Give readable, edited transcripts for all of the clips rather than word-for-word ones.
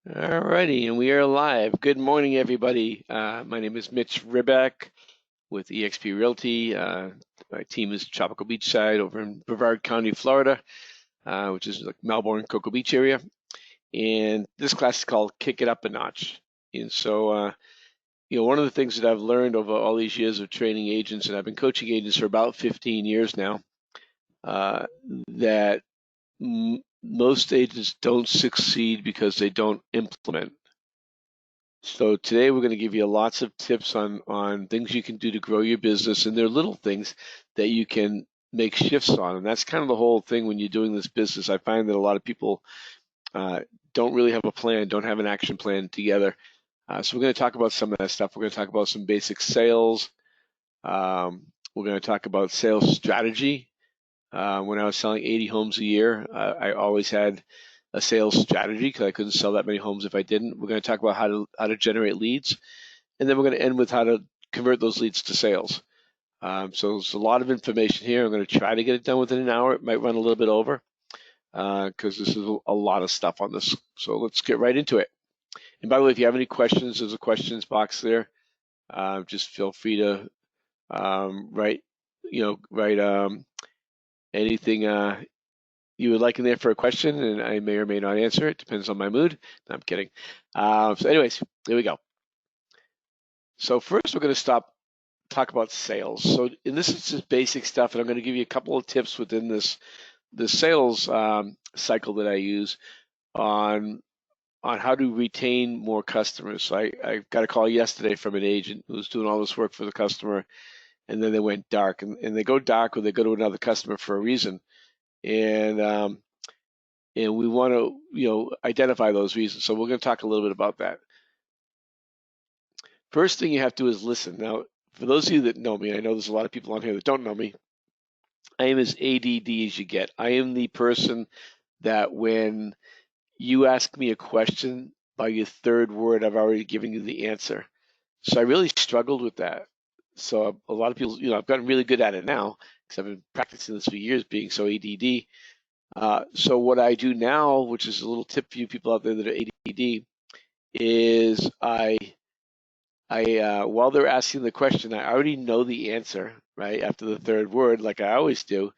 Alrighty, and we are live. Good morning, everybody. My name is Mitch Riback with eXp Realty. My team is Tropical Beachside over in Brevard County, Florida, which is like Melbourne, Cocoa Beach area. And this class is called Kick It Up a Notch. And so, one of the things that I've learned over all these years of training agents, and I've been coaching agents for about 15 years now, that most agents don't succeed because they don't implement. So today we're going to give you lots of tips on things you can do to grow your business, and they're little things that you can make shifts on. And that's kind of the whole thing when you're doing this business. I find that a lot of people uh, don't really have a plan, don't have an action plan together. So we're going to talk about some of that stuff. We're going to talk about some basic sales. We're going to talk about sales strategy. When I was selling 80 homes a year, I always had a sales strategy because I couldn't sell that many homes if I didn't. We're going to talk about how to generate leads, and then we're going to end with how to convert those leads to sales. So there's a lot of information here. I'm going to try to get it done within an hour. It might run a little bit over because this is a lot of stuff on this. So let's get right into it. And by the way, if you have any questions, there's a questions box there. Just feel free to write anything you would like in there for a question, and I may or may not answer it. Depends on my mood. No, I'm kidding. So anyways, here we go. So first we're going to talk about sales. So and this is just basic stuff, and I'm going to give you a couple of tips within this sales cycle that I use on how to retain more customers. So I got a call yesterday from an agent who was doing all this work for the customer, and then they went dark, and they go dark or they go to another customer for a reason. And we want to identify those reasons. So we're going to talk a little bit about that. First thing you have to do is listen. Now, for those of you that know me, I know there's a lot of people on here that don't know me. I am as ADD as you get. I am the person that when you ask me a question, by your third word, I've already given you the answer. So I really struggled with that. So a lot of people, I've gotten really good at it now because I've been practicing this for years, being so ADD. So what I do now, which is a little tip for you people out there that are ADD, is while they're asking the question, I already know the answer, right, after the third word, like I always do,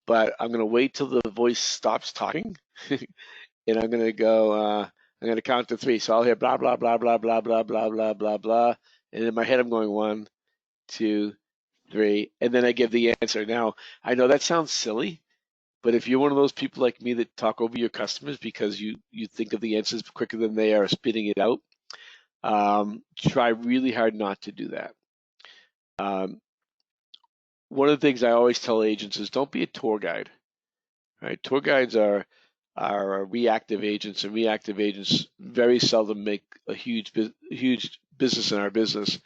but I'm going to wait till the voice stops talking, and I'm going to go, I'm going to count to three. So I'll hear blah, blah, blah, blah, blah, blah, blah, blah, blah, blah. And in my head, I'm going one, two, three, and then I give the answer. Now, I know that sounds silly, but if you're one of those people like me that talk over your customers because you think of the answers quicker than they are spitting it out, try really hard not to do that. Um, One of the things I always tell agents is don't be a tour guide. Right? Tour guides are reactive agents, and reactive agents very seldom make a huge business in our business.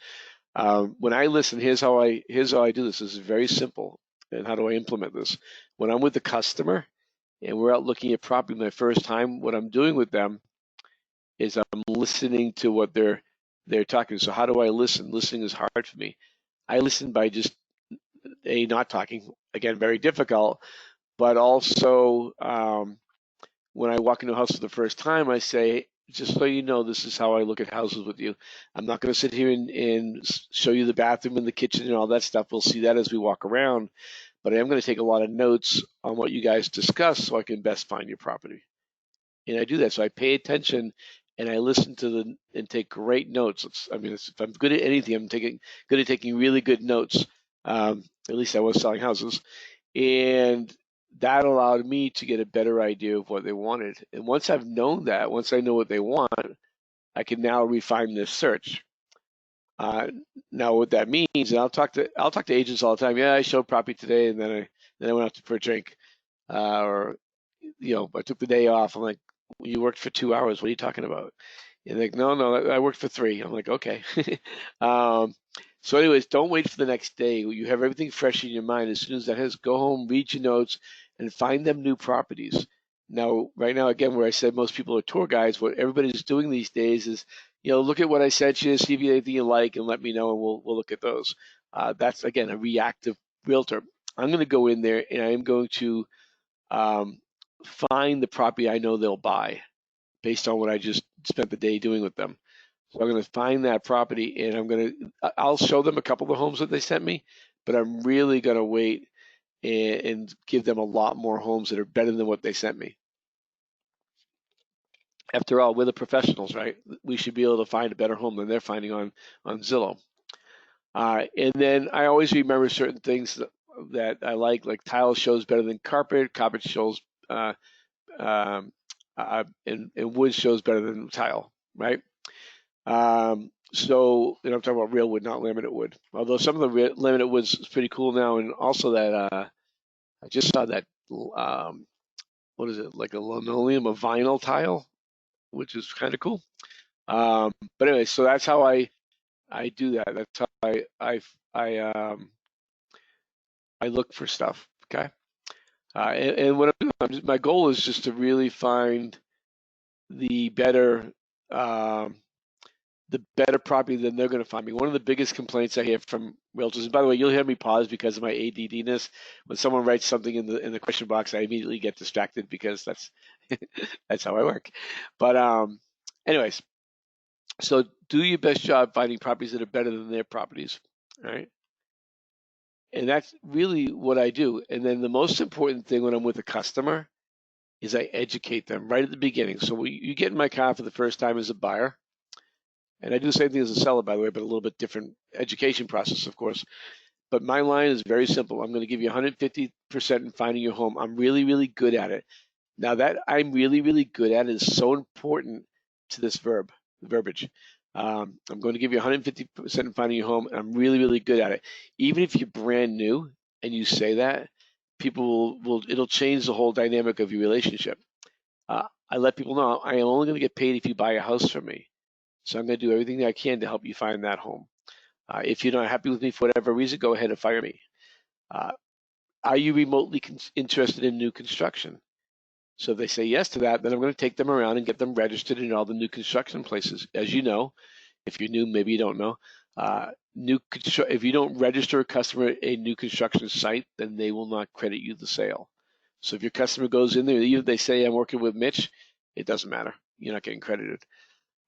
When I listen, here's how I do this. This is very simple. And how do I implement this? When I'm with the customer and we're out looking at property my first time, what I'm doing with them is I'm listening to what they're talking. So how do I listen? Listening is hard for me. I listen by just not talking. Again, very difficult. But also, when I walk into a house for the first time, I say, just so you know, this is how I look at houses with you. I'm not going to sit here and show you the bathroom and the kitchen and all that stuff. We'll see that as we walk around. But I am going to take a lot of notes on what you guys discuss so I can best find your property. And I do that. So I pay attention and I listen to and take great notes. If I'm good at anything, I'm good at taking really good notes. At least I was selling houses. And that allowed me to get a better idea of what they wanted. And once I've known that, once I know what they want, I can now refine this search. Now, what that means, and I'll talk to agents all the time. Yeah, I showed property today, and then I went out for a drink, or I took the day off. I'm like, you worked for 2 hours. What are you talking about? And they're like, no, I worked for 3. I'm like, okay. So anyways, don't wait for the next day. You have everything fresh in your mind. As soon as that has, go home, read your notes, and find them new properties. Now, right now, again, where I said most people are tour guides, what everybody's doing these days is, look at what I sent you, see if you have anything you like, and let me know, and we'll look at those. That's, again, a reactive realtor. I'm going to go in there, and I am going to um, find the property I know they'll buy. based on what I just spent the day doing with them. So I'm going to find that property, and I'll show them a couple of the homes that they sent me, but I'm really going to wait and give them a lot more homes that are better than what they sent me. After all, we're the professionals, right? We should be able to find a better home than they're finding on Zillow. And then I always remember certain things that I like tile shows better than carpet, carpet shows, and wood shows better than tile, right? So, I'm talking about real wood, not laminate wood. Although some of the laminate wood's is pretty cool now, and also that I just saw that what is it, like a linoleum, a vinyl tile, which is kind of cool. But anyway, so that's how I do that. That's how I look for stuff. Okay, and what I'm doing, my goal is just to really find the better um, property than they're going to find me. One of the biggest complaints I hear from realtors, and by the way, you'll hear me pause because of my ADDness. When someone writes something in the question box, I immediately get distracted because that's that's how I work. But anyways, so do your best job finding properties that are better than their properties. All right. And that's really what I do. And then the most important thing when I'm with a customer is I educate them right at the beginning. So you get in my car for the first time as a buyer, and I do the same thing as a seller, by the way, but a little bit different education process, of course. But my line is very simple. I'm going to give you 150% in finding your home. I'm really, really good at it. Now that I'm really, really good at it is so important to this verbiage. I'm going to give you 150% in finding your home, and I'm really, really good at it. Even if you're brand new and you say that, people it'll change the whole dynamic of your relationship. I let people know I am only going to get paid if you buy a house from me. So I'm going to do everything that I can to help you find that home. If you're not happy with me for whatever reason, go ahead and fire me. Uh, are you remotely interested in new construction? So if they say yes to that, then I'm going to take them around and get them registered in all the new construction places. As you know, if you're new, maybe you don't know, if you don't register a customer at a new construction site, then they will not credit you the sale. So if your customer goes in there, even if they say I'm working with Mitch, it doesn't matter. You're not getting credited.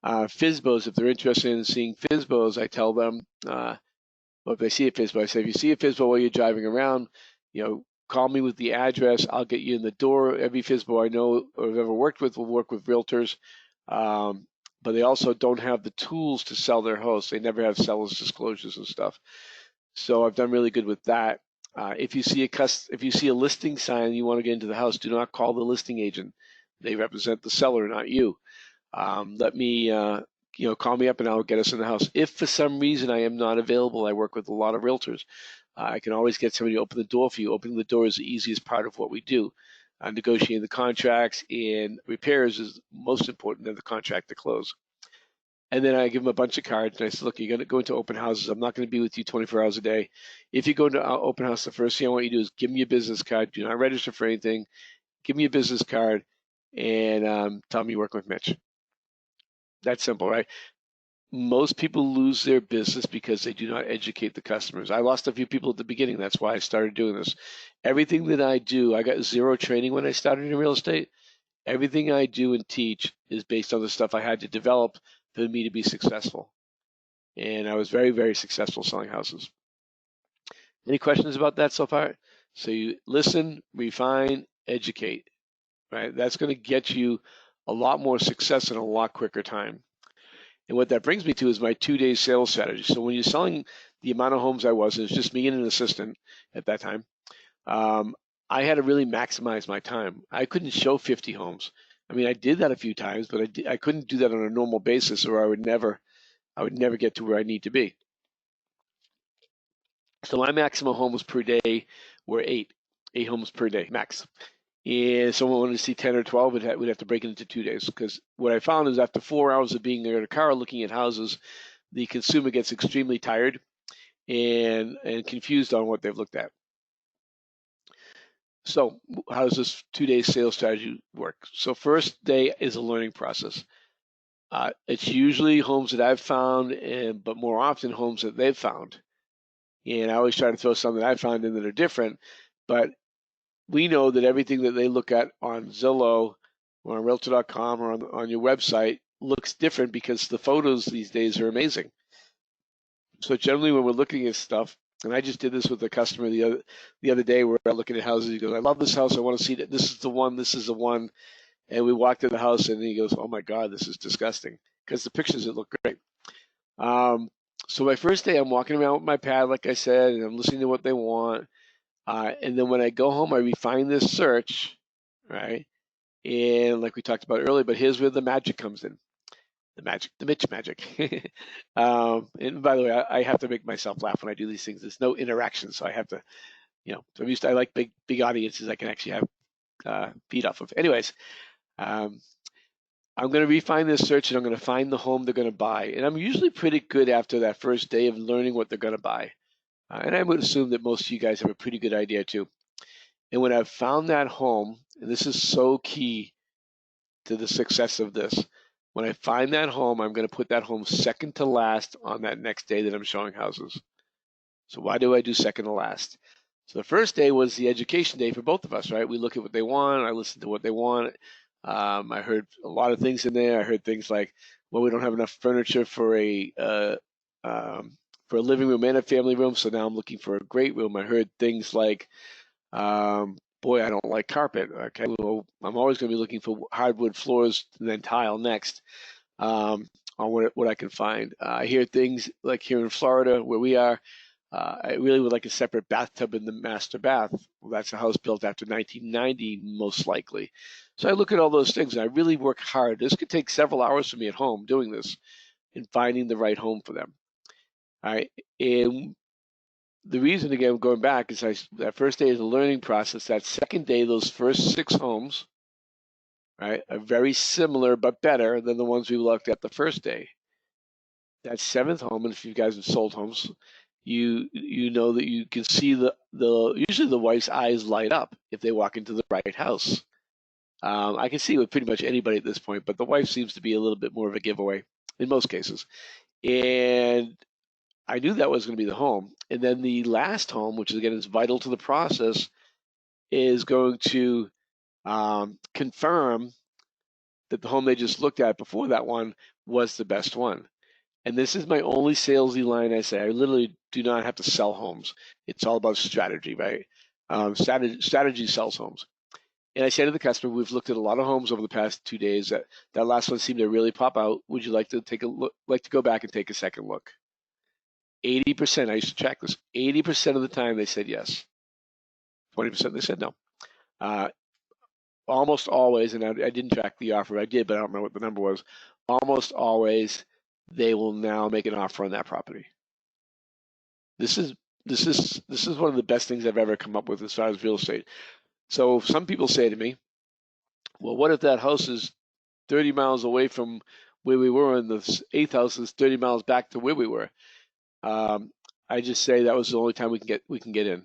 FSBOs, if they're interested in seeing FSBOs, I tell them, well, if they see a FSBO, I say, if you see a FSBO while you're driving around, call me with the address. I'll get you in the door. Every FSBO I know or have ever worked with will work with realtors, but they also don't have the tools to sell their house. They never have seller's disclosures and stuff. So I've done really good with that. If you see a listing sign and you want to get into the house, do not call the listing agent. They represent the seller, not you. Let me, call me up and I'll get us in the house. If for some reason I am not available, I work with a lot of realtors. I can always get somebody to open the door for you. Opening the door is the easiest part of what we do. Negotiating the contracts and repairs is most important than the contract to close. And then I give them a bunch of cards and I say, look, you're going to go into open houses. I'm not going to be with you 24 hours a day. If you go to an open house, the first thing I want you to do is give me a business card. Do not register for anything. Give me a business card and tell me you're working with Mitch. That's simple, right? Most people lose their business because they do not educate the customers. I lost a few people at the beginning. That's why I started doing this. Everything that I do, I got zero training when I started in real estate. Everything I do and teach is based on the stuff I had to develop for me to be successful. And I was very, very successful selling houses. Any questions about that so far? So you listen, refine, educate, right? That's going to get you a lot more success in a lot quicker time. And what that brings me to is my 2-day sales strategy. So when you're selling the amount of homes I was, it was just me and an assistant at that time. I had to really maximize my time. I couldn't show 50 homes. I mean, I did that a few times, but I couldn't do that on a normal basis, or I would never get to where I need to be. So my maximum homes per day were eight homes per day max. And someone wanted to see 10 or 12, we'd have to break it into 2 days. Because what I found is after 4 hours of being there in a car looking at houses, the consumer gets extremely tired and confused on what they've looked at. So how does this 2-day sales strategy work? So first day is a learning process. It's usually homes that I've found, but more often homes that they've found. And I always try to throw some that I found in that are different, but we know that everything that they look at on Zillow or on Realtor.com or on your website looks different because the photos these days are amazing. So generally when we're looking at stuff, and I just did this with a customer the other day, where we're looking at houses. He goes, "I love this house. I want to see that. This is the one. This is the one." And we walked in the house, and he goes, "Oh my God, this is disgusting," because the pictures it look great. Um, so my first day, I'm walking around with my pad, like I said, and I'm listening to what they want. And then when I go home, I refine this search, right? And like we talked about earlier, but here's where the magic comes in. The magic, the Mitch magic. And by the way, I have to make myself laugh when I do these things. There's no interaction, so I have to, so I like big audiences I can actually have feed off of. Anyways, um, I'm going to refine this search and I'm going to find the home they're going to buy. And I'm usually pretty good after that first day of learning what they're going to buy. And I would assume that most of you guys have a pretty good idea too. And when I've found that home, and this is so key to the success of this, when I find that home, I'm going to put that home second to last on that next day that I'm showing houses. So why do I do second to last? So the first day was the education day for both of us, right? We look at what they want. I listen to what they want. I heard a lot of things in there. I heard things like, well, we don't have enough furniture for a living room and a family room, so now I'm looking for a great room. I heard things like, boy, I don't like carpet. Okay, well, I'm always going to be looking for hardwood floors and then tile next. On what I can find. I hear things like here in Florida, where we are, I really would like a separate bathtub in the master bath. Well, that's a house built after 1990, most likely. So I look at all those things, and I really work hard. This could take several hours for me at home doing this and finding the right home for them. All right. And the reason, again, going back, is that first day is a learning process. That second day, those first 6 homes, right, are very similar but better than the ones we looked at the first day. That 7th home, and if you guys have sold homes, you know that you can see the usually the wife's eyes light up if they walk into the right house. I can see with pretty much anybody at this point, but the wife seems to be a little bit more of a giveaway in most cases. And I knew that was going to be the home. And then the last home, which again is vital to the process, is going to confirm that the home they just looked at before that one was the best one. And this is my only salesy line I say. I literally do not have to sell homes. It's all about strategy, right? Strategy sells homes. And I say to the customer, we've looked at a lot of homes over the past 2 days. That last one seemed to really pop out. Would you like to take a look? Like to go back and take a second look? 80%. I used to track this. 80% of the time they said yes. 20% they said no. Almost always, and I didn't track the offer. I did, but I don't remember what the number was. Almost always, they will now make an offer on that property. This is one of the best things I've ever come up with as far as real estate. So some people say to me, well, what if that house is 30 miles away from where we were and the 8th house is 30 miles back to where we were? I just say that was the only time we can get in.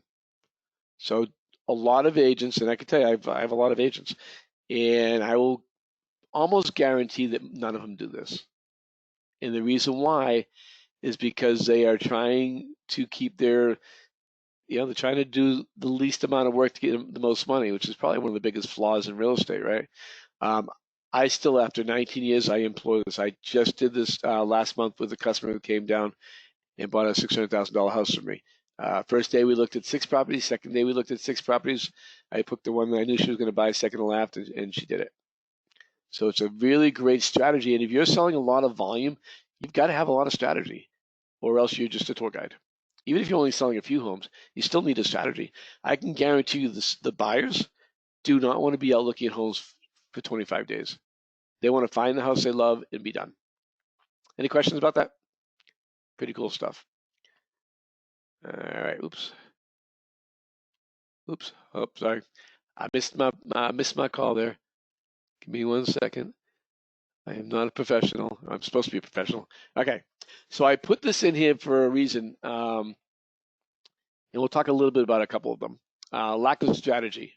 So a lot of agents, and I can tell you I have a lot of agents, and I will almost guarantee that none of them do this. And the reason why is because they are trying to keep they're trying to do the least amount of work to get the most money, which is probably one of the biggest flaws in real estate, right? I still, after 19 years, I employ this. I just did this last month with a customer who came down and bought a $600,000 house from me. First day we looked at 6 properties. Second day we looked at 6 properties. I picked the one that I knew she was going to buy second to last, and she did it. So it's a really great strategy. And if you're selling a lot of volume, you've got to have a lot of strategy, or else you're just a tour guide. Even if you're only selling a few homes, you still need a strategy. I can guarantee you the buyers do not want to be out looking at homes for 25 days. They want to find the house they love and be done. Any questions about that? Pretty cool stuff. All right. Oops. Oh, sorry. I missed my call there. Give me 1 second. I am not a professional. I'm supposed to be a professional. Okay. So I put this in here for a reason. And we'll talk a little bit about a couple of them. Lack of strategy.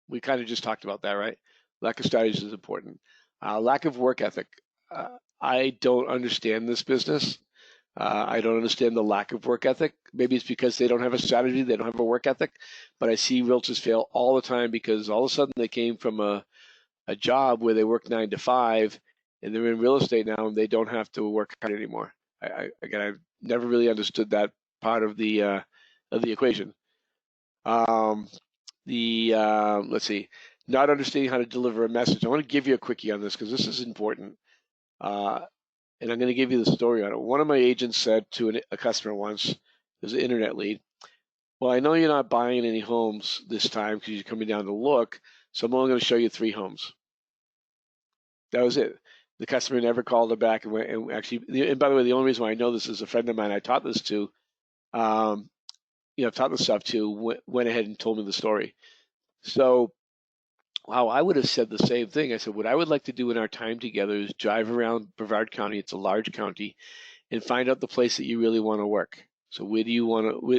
We kind of just talked about that, right? Lack of strategy is important. Lack of work ethic. I don't understand this business. I don't understand the lack of work ethic. Maybe it's because they don't have a strategy, they don't have a work ethic. But I see realtors fail all the time because all of a sudden they came from a a job where they work 9 to 5, and they're in real estate now, and they don't have to work hard anymore. Again, I've never really understood that part of the equation. Um, let's see, not understanding how to deliver a message. I want to give you a quickie on this because this is important. And I'm going to give you the story on it. One of my agents said to a customer once, there's an internet lead, well, I know you're not buying any homes this time because you're coming down to look, so I'm only going to show you 3 homes. That was it. The customer never called her back and actually, and by the way, the only reason why I know this is a friend of mine I taught this to, I've taught this stuff to, went ahead and told me the story. So, wow, I would have said the same thing. I said, what I would like to do in our time together is drive around Brevard County. It's a large county, and find out the place that you really want to work. So where do you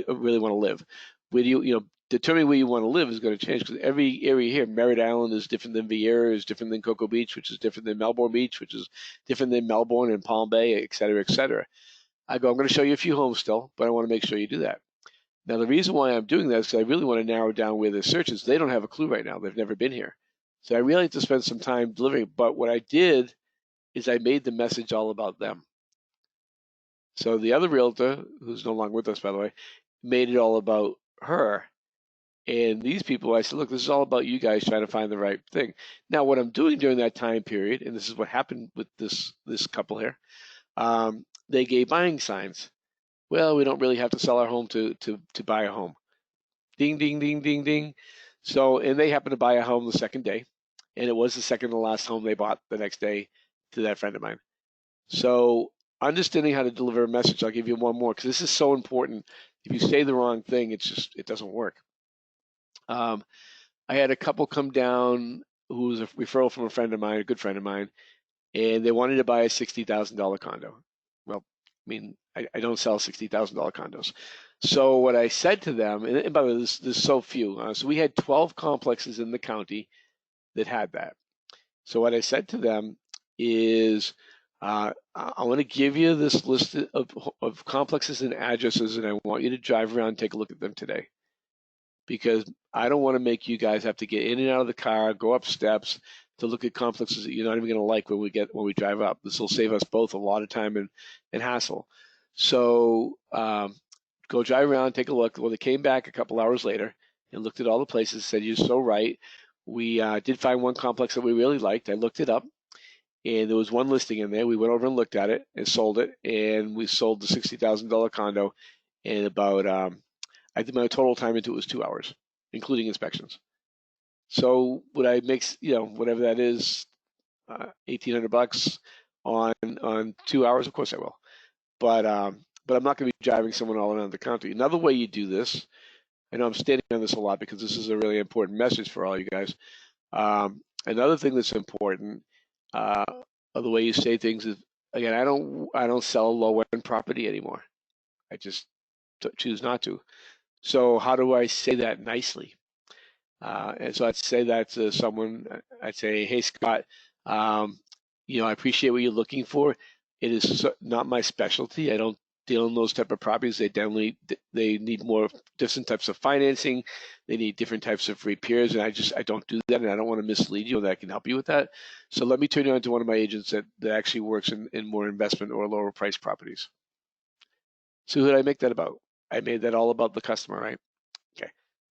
really want to live? Where do determining where you want to live is going to change because every area here, Merritt Island is different than Vieira, is different than Cocoa Beach, which is different than Melbourne Beach, which is different than Melbourne and Palm Bay, et cetera, et cetera. I go, I'm going to show you a few homes still, but I want to make sure you do that. Now, the reason why I'm doing that is because I really want to narrow down where the search is. They don't have a clue right now. They've never been here. So I really have to spend some time delivering. But what I did is I made the message all about them. So the other realtor, who's no longer with us, by the way, made it all about her. And these people, I said, look, this is all about you guys trying to find the right thing. Now, what I'm doing during that time period, and this is what happened with this couple here, they gave buying signs. Well, we don't really have to sell our home to buy a home. Ding, ding, ding, ding, ding. So, and they happened to buy a home the second day, and it was the second to last home they bought the next day to that friend of mine. So, understanding how to deliver a message, I'll give you one more because this is so important. If you say the wrong thing, it doesn't work. I had a couple come down who was a referral from a friend of mine, a good friend of mine, and they wanted to buy a $60,000 condo. Well, I mean, I don't sell $60,000 condos. So what I said to them, and by the way, there's so few. So we had 12 complexes in the county that had that. So what I said to them is, I want to give you this list of complexes and addresses, and I want you to drive around and take a look at them today. Because I don't want to make you guys have to get in and out of the car, go up steps to look at complexes that you're not even going to like when we drive up. This will save us both a lot of time and hassle. So go drive around, take a look. Well, they came back a couple hours later and looked at all the places, said, you're so right. We did find one complex that we really liked. I looked it up, and there was one listing in there. We went over and looked at it and sold it, and we sold the $60,000 condo in about, I think my total time into it was 2 hours, including inspections. So would I make, whatever that is, $1,800 on 2 hours? Of course I will. But I'm not going to be driving someone all around the country. Another way you do this, I know I'm standing on this a lot because this is a really important message for all you guys. Another thing that's important, of the way you say things is, again, I don't sell low end property anymore. I just choose not to. So how do I say that nicely? And so I'd say that to someone. I'd say, hey Scott, I appreciate what you're looking for. It is not my specialty. I don't deal in those type of properties. They need more different types of financing. They need different types of repairs, and I don't do that, and I don't want to mislead you, and I can help you with that. So let me turn you on to one of my agents that actually works in more investment or lower price properties. So who did I make that about? I made that all about the customer, right? Okay.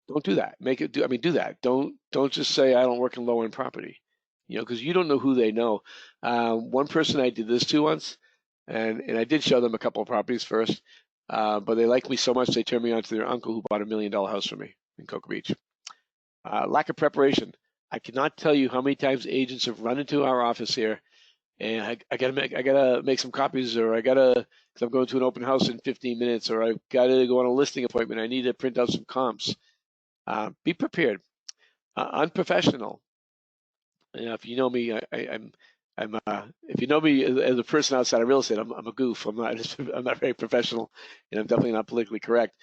Don't do that. Do that. Don't just say I don't work in low end property, because you don't know who they know. One person I did this to once, and I did show them a couple of properties first, but they liked me so much they turned me on to their uncle who bought $1 million house for me in Cocoa Beach. Lack of preparation. I cannot tell you how many times agents have run into our office here, and I gotta make some copies, or because I'm going to an open house in 15 minutes, or I've got to go on a listing appointment. I need to print out some comps. Be prepared. Unprofessional. If you know me, if you know me as a person outside of real estate, I'm a goof. I'm not very professional, and I'm definitely not politically correct.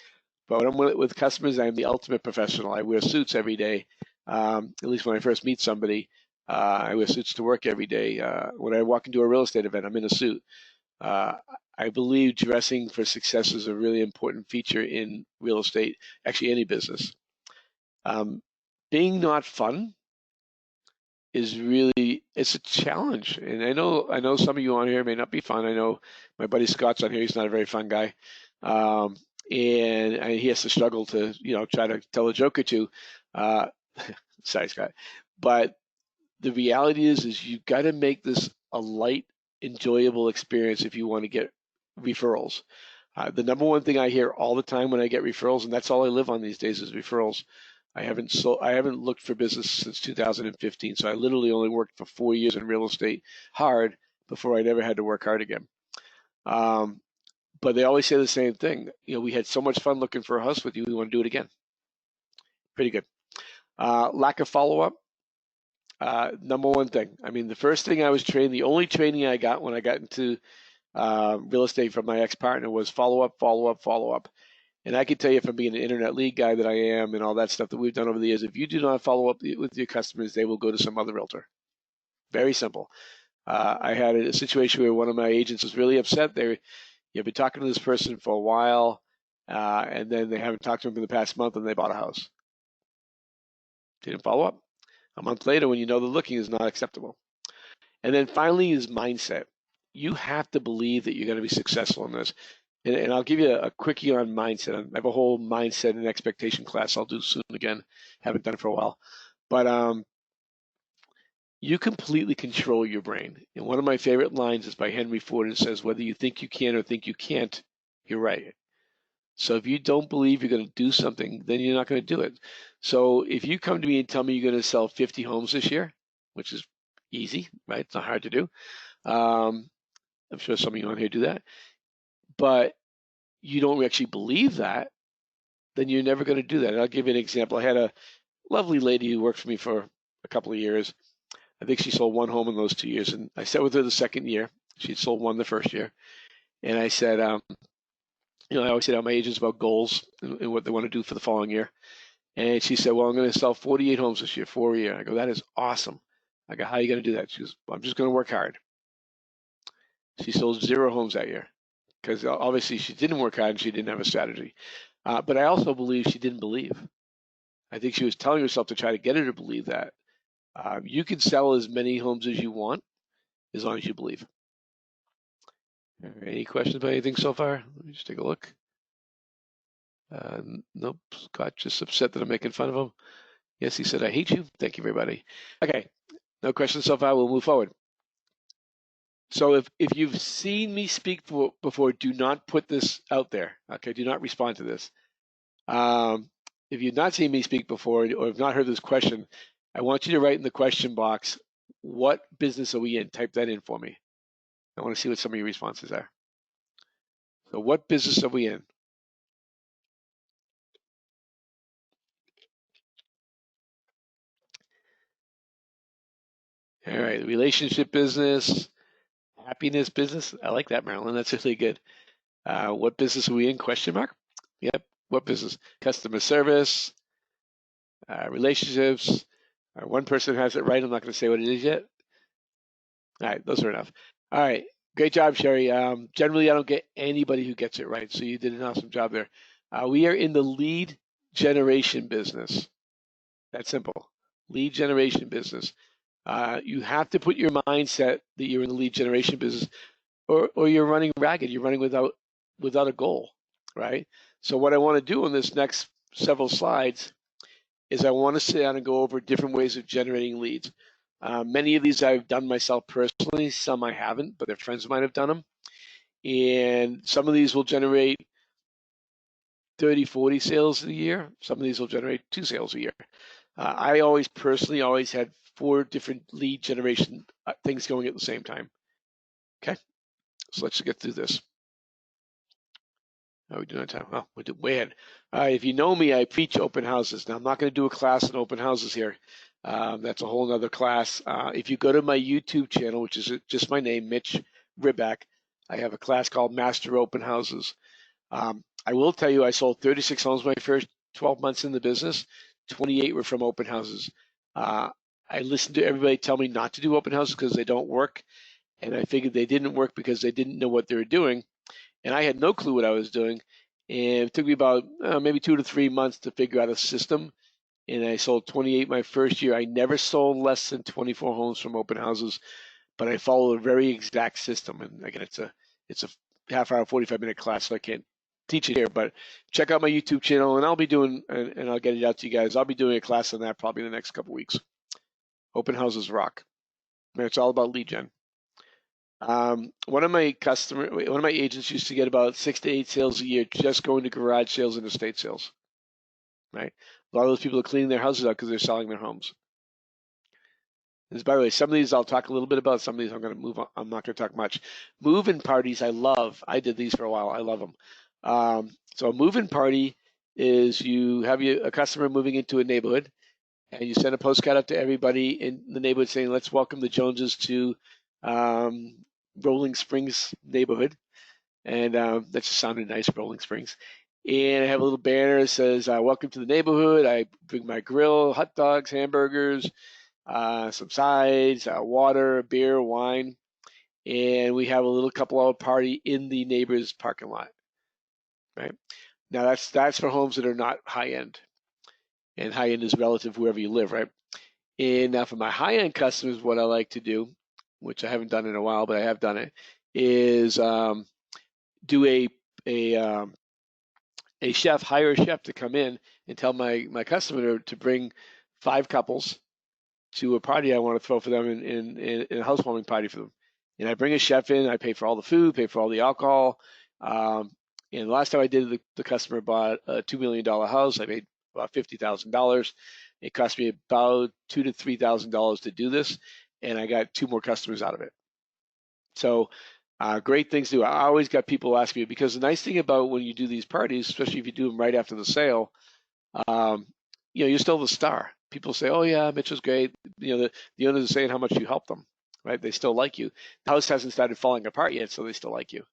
But when I'm with customers, I'm the ultimate professional. I wear suits every day. At least when I first meet somebody, I wear suits to work every day. When I walk into a real estate event, I'm in a suit. I believe dressing for success is a really important feature in real estate, actually any business. Being not fun is really, it's a challenge. And I know some of you on here may not be fun. I know my buddy Scott's on here. He's not a very fun guy. Um, and he has to struggle to, try to tell a joke or two. Uh, sorry, Scott. But the reality is you've got to make this a light, enjoyable experience if you want to get referrals. The number one thing I hear all the time when I get referrals, and that's all I live on these days, is referrals. I haven't looked for business since 2015, so I literally only worked for 4 years in real estate hard before I never had to work hard again. But they always say the same thing. We had so much fun looking for a house with you. We want to do it again. Pretty good. Lack of follow-up. Number one thing. I mean, the first thing I was trained, the only training I got when I got into real estate from my ex-partner was follow up, follow up, follow up. And I can tell you from being an internet lead guy that I am and all that stuff that we've done over the years, if you do not follow up with your customers, they will go to some other realtor. Very simple. I had a situation where one of my agents was really upset. You've been talking to this person for a while, and then they haven't talked to him for the past month, and they bought a house. Didn't follow up. A month later, when you know they're looking, is not acceptable. And then finally is mindset. You have to believe that you're going to be successful in this. And I'll give you a quickie on mindset. I have a whole mindset and expectation class I'll do soon again. Haven't done it for a while. But you completely control your brain. And one of my favorite lines is by Henry Ford. It says, whether you think you can or think you can't, you're right. So if you don't believe you're going to do something, then you're not going to do it. So if you come to me and tell me you're going to sell 50 homes this year, which is easy, right? It's not hard to do. I'm sure some of you on here do that. But you don't actually believe that, then you're never going to do that. And I'll give you an example. I had a lovely lady who worked for me for a couple of years. I think she sold one home in those 2 years. And I sat with her the second year. She'd sold one the first year. And I said, I always say to my agents about goals and what they want to do for the following year. And she said, well, I'm going to sell 48 homes this year, 4 a year. I go, that is awesome. I go, how are you going to do that? She goes, well, I'm just going to work hard. She sold 0 homes that year because obviously she didn't work hard and she didn't have a strategy. But I also believe she didn't believe. I think she was telling herself to try to get her to believe that. You can sell as many homes as you want as long as you believe. Any questions about anything so far? Let me just take a look. Nope, Scott just upset that I'm making fun of him. Yes, he said, I hate you. Thank you, everybody. Okay, no questions so far. We'll move forward. So if you've seen me speak before, do not put this out there. Okay, do not respond to this. If you've not seen me speak before or have not heard this question, I want you to write in the question box, what business are we in? Type that in for me. I want to see what some of your responses are. So what business are we in? All right, relationship business, happiness business. I like that, Marilyn. That's really good. What business are we in? Question mark. Yep. What business? Customer service, relationships. One person has it right. I'm not going to say what it is yet. All right, those are enough. All right, great job, Sherry. Generally, I don't get anybody who gets it right, so you did an awesome job there. We are in the lead generation business. That's simple. Lead generation business. You have to put your mindset that you're in the lead generation business, or you're running ragged. You're running without a goal, right? So what I want to do on this next several slides is I want to sit down and go over different ways of generating leads. Many of these I've done myself personally, some I haven't, but their friends of mine have done them. And some of these will generate 30, 40 sales a year. Some of these will generate 2 sales a year. I personally always had 4 different lead generation things going at the same time. Okay, so let's get through this. How are we doing on time? Oh, we're way ahead. If you know me, I preach open houses. Now, I'm not going to do a class on open houses here. That's a whole other class. If you go to my YouTube channel, which is just my name, Mitch Riback, I have a class called Master Open Houses. I will tell you, I sold 36 homes my first 12 months in the business. 28 were from open houses. I listened to everybody tell me not to do open houses because they don't work. And I figured they didn't work because they didn't know what they were doing. And I had no clue what I was doing. And it took me about maybe 2 to 3 months to figure out a system. and I sold 28 my first year. I never sold less than 24 homes from open houses, but I follow a very exact system. And again, it's a half hour, 45-minute class, so I can't teach it here. But check out my YouTube channel, and I'll be doing, and I'll get it out to you guys. I'll be doing a class on that probably in the next couple weeks. Open houses rock. And it's all about lead gen. One of my agents used to get about 6 to 8 sales a year just going to garage sales and estate sales. Right? A lot of those people are cleaning their houses out because they're selling their homes. And by the way, some of these I'll talk a little bit about. Some of these I'm going to move on. I'm not going to talk much. Move-in parties I love. I did these for a while. I love them. So a move-in party is you have a customer moving into a neighborhood, and you send a postcard out to everybody in the neighborhood saying, "Let's welcome the Joneses to Rolling Springs neighborhood." And that just sounded nice, Rolling Springs. And I have a little banner that says, "Welcome to the neighborhood." I bring my grill, hot dogs, hamburgers, some sides, water, beer, wine, and we have a little couple-hour party in the neighbor's parking lot. Right now, that's for homes that are not high-end, and high-end is relative wherever you live, right? And now for my high-end customers, what I like to do, which I haven't done in a while, but I have done it, is do a chef, hire a chef to come in and tell my customer to bring 5 couples to a party I want to throw for them in a housewarming party for them. And I bring a chef in, I pay for all the food, pay for all the alcohol. And the last time I did it, the customer bought a $2 million house. I made about $50,000. It cost me about $2,000 to $3,000 to do this, and I got 2 more customers out of it. So great things to do. I always got people asking me, because the nice thing about when you do these parties, especially if you do them right after the sale, you're still the star. People say, "Oh yeah, Mitch was great." The owners are saying how much you helped them, right? They still like you. The house hasn't started falling apart yet, so they still like you.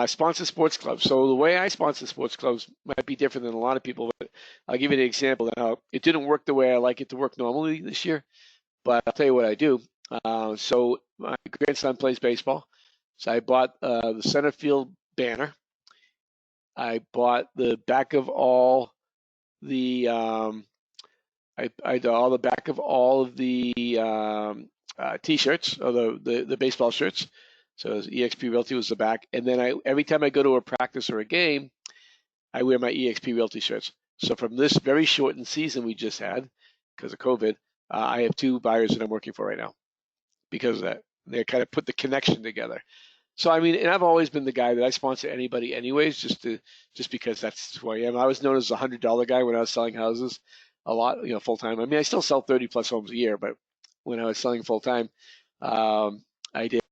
Sponsor sports clubs. So the way I sponsor sports clubs might be different than a lot of people, but I'll give you an example. Now, it didn't work the way I like it to work normally this year, but I'll tell you what I do. So my grandson plays baseball, so I bought the center field banner. I bought the back of all the I did all the back of all of the T-shirts, or the baseball shirts. So EXP Realty was the back, and then every time I go to a practice or a game, I wear my EXP Realty shirts. So from this very shortened season we just had, because of COVID, I have 2 buyers that I'm working for right now because of that. They kind of put the connection together. So I mean, and I've always been the guy that I sponsor anybody anyways, just because that's who I am. I was known as the $100 guy when I was selling houses a lot, full time. I mean, I still sell 30 plus homes a year, but when I was selling full time, I did.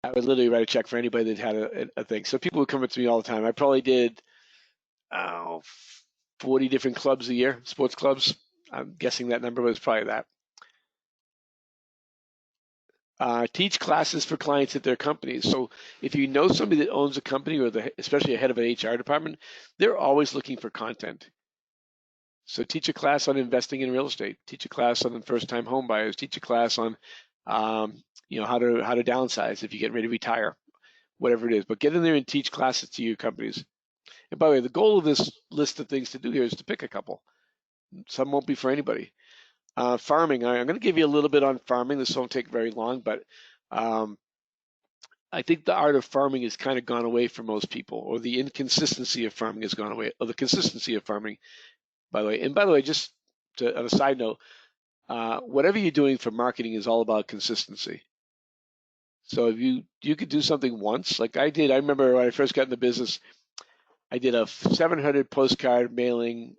I would literally write a check for anybody that had a thing. So people would come up to me all the time. I probably did 40 different clubs a year, sports clubs. I'm guessing that number was probably that. Teach classes for clients at their companies. So if you know somebody that owns a company, or especially a head of an HR department, they're always looking for content. So teach a class on investing in real estate. Teach a class on first-time home buyers. Teach a class on how to downsize if you get ready to retire, whatever it is. But get in there and teach classes to your companies. And by the way, the goal of this list of things to do here is to pick a couple. Some won't be for anybody. Farming. I'm going to give you a little bit on farming. This won't take very long, but I think the art of farming has kind of gone away for most people, or the inconsistency of farming has gone away, or the consistency of farming, by the way. And by the way, just on a side note, whatever you're doing for marketing is all about consistency. So if you could do something once, like I did. I remember when I first got in the business, I did a 700 postcard mailing,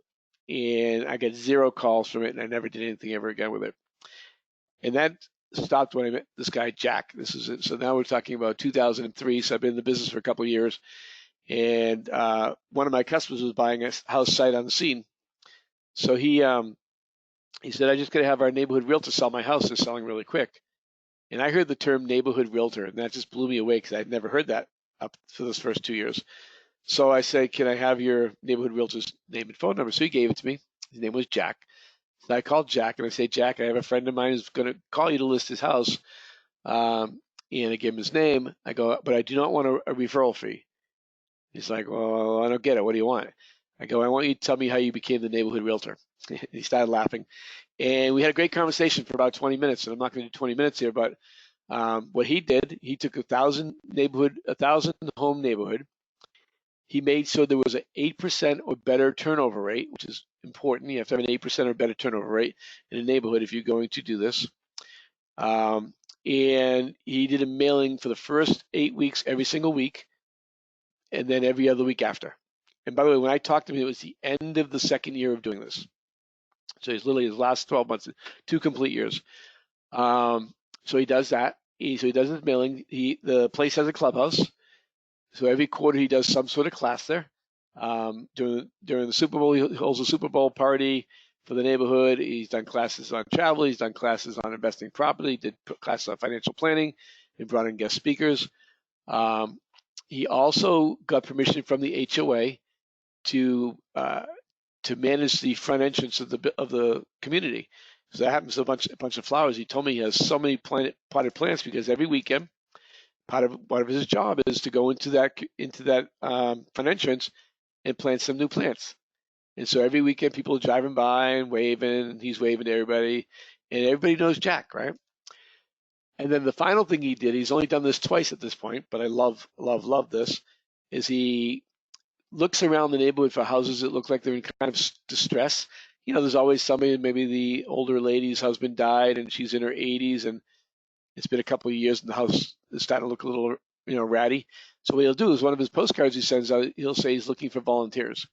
and I got 0 calls from it, and I never did anything ever again with it. And that stopped when I met this guy, Jack. This is it. So now we're talking about 2003. So I've been in the business for a couple of years. And one of my customers was buying a house sight on the scene. So he said, "I just got to have our neighborhood realtor sell my house. They're selling really quick." And I heard the term neighborhood realtor, and that just blew me away because I'd never heard that up for those first 2 years. So I said, "Can I have your neighborhood realtor's name and phone number?" So he gave it to me. His name was Jack. So I called Jack and I say, "Jack, I have a friend of mine who's going to call you to list his house." And I gave him his name. I go, "But I do not want a referral fee." He's like, "Well, I don't get it. What do you want?" I go, I want you to tell me how you became the neighborhood realtor. He started laughing. And we had a great conversation for about 20 minutes. And I'm not going to do 20 minutes here, but what he did, he took a 1,000 home neighborhood. He made sure there was an 8% or better turnover rate, which is important. You have to have an 8% or better turnover rate in a neighborhood if you're going to do this. And he did a mailing for the first 8 weeks, every single week, and then every other week after. And by the way, when I talked to him, it was the end of the second year of doing this. So he's literally his last 12 months, 2 complete years. So he does that. So he does his mailing. The place has a clubhouse. So every quarter he does some sort of class there. During the Super Bowl, he holds a Super Bowl party for the neighborhood. He's done classes on travel. He's done classes on investing property. Did classes on financial planning. He brought in guest speakers. He also got permission from the HOA to manage the front entrance of the community. So that happens to a bunch of flowers. He told me he has so many potted plants because every weekend, part of his job is to go into that front entrance and plant some new plants. And so every weekend, people are driving by and waving, and he's waving to everybody, and everybody knows Jack, right? And then the final thing he did, he's only done this twice at this point, but I love this, is he looks around the neighborhood for houses that look like they're in kind of distress. You know, there's always somebody, maybe the older lady's husband died and she's in her 80s and it's been a couple of years and the house is starting to look a little, ratty. So what he'll do is one of his postcards he sends out, he'll say he's looking for volunteers.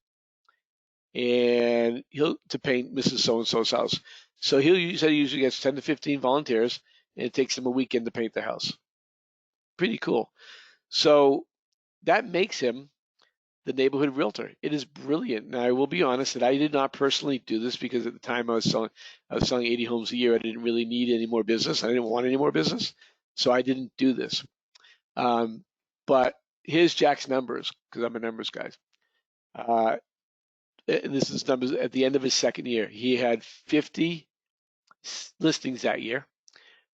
And to paint Mrs. So-and-so's house. So he said he usually gets 10 to 15 volunteers and it takes him a weekend to paint their house. Pretty cool. So that makes him the neighborhood realtor. It is brilliant. Now I will be honest that I did not personally do this because at the time I was selling 80 homes a year. I didn't really need any more business. I didn't want any more business, so I didn't do this. But here's Jack's numbers because I'm a numbers guy. And this is numbers at the end of his second year. He had 50 listings that year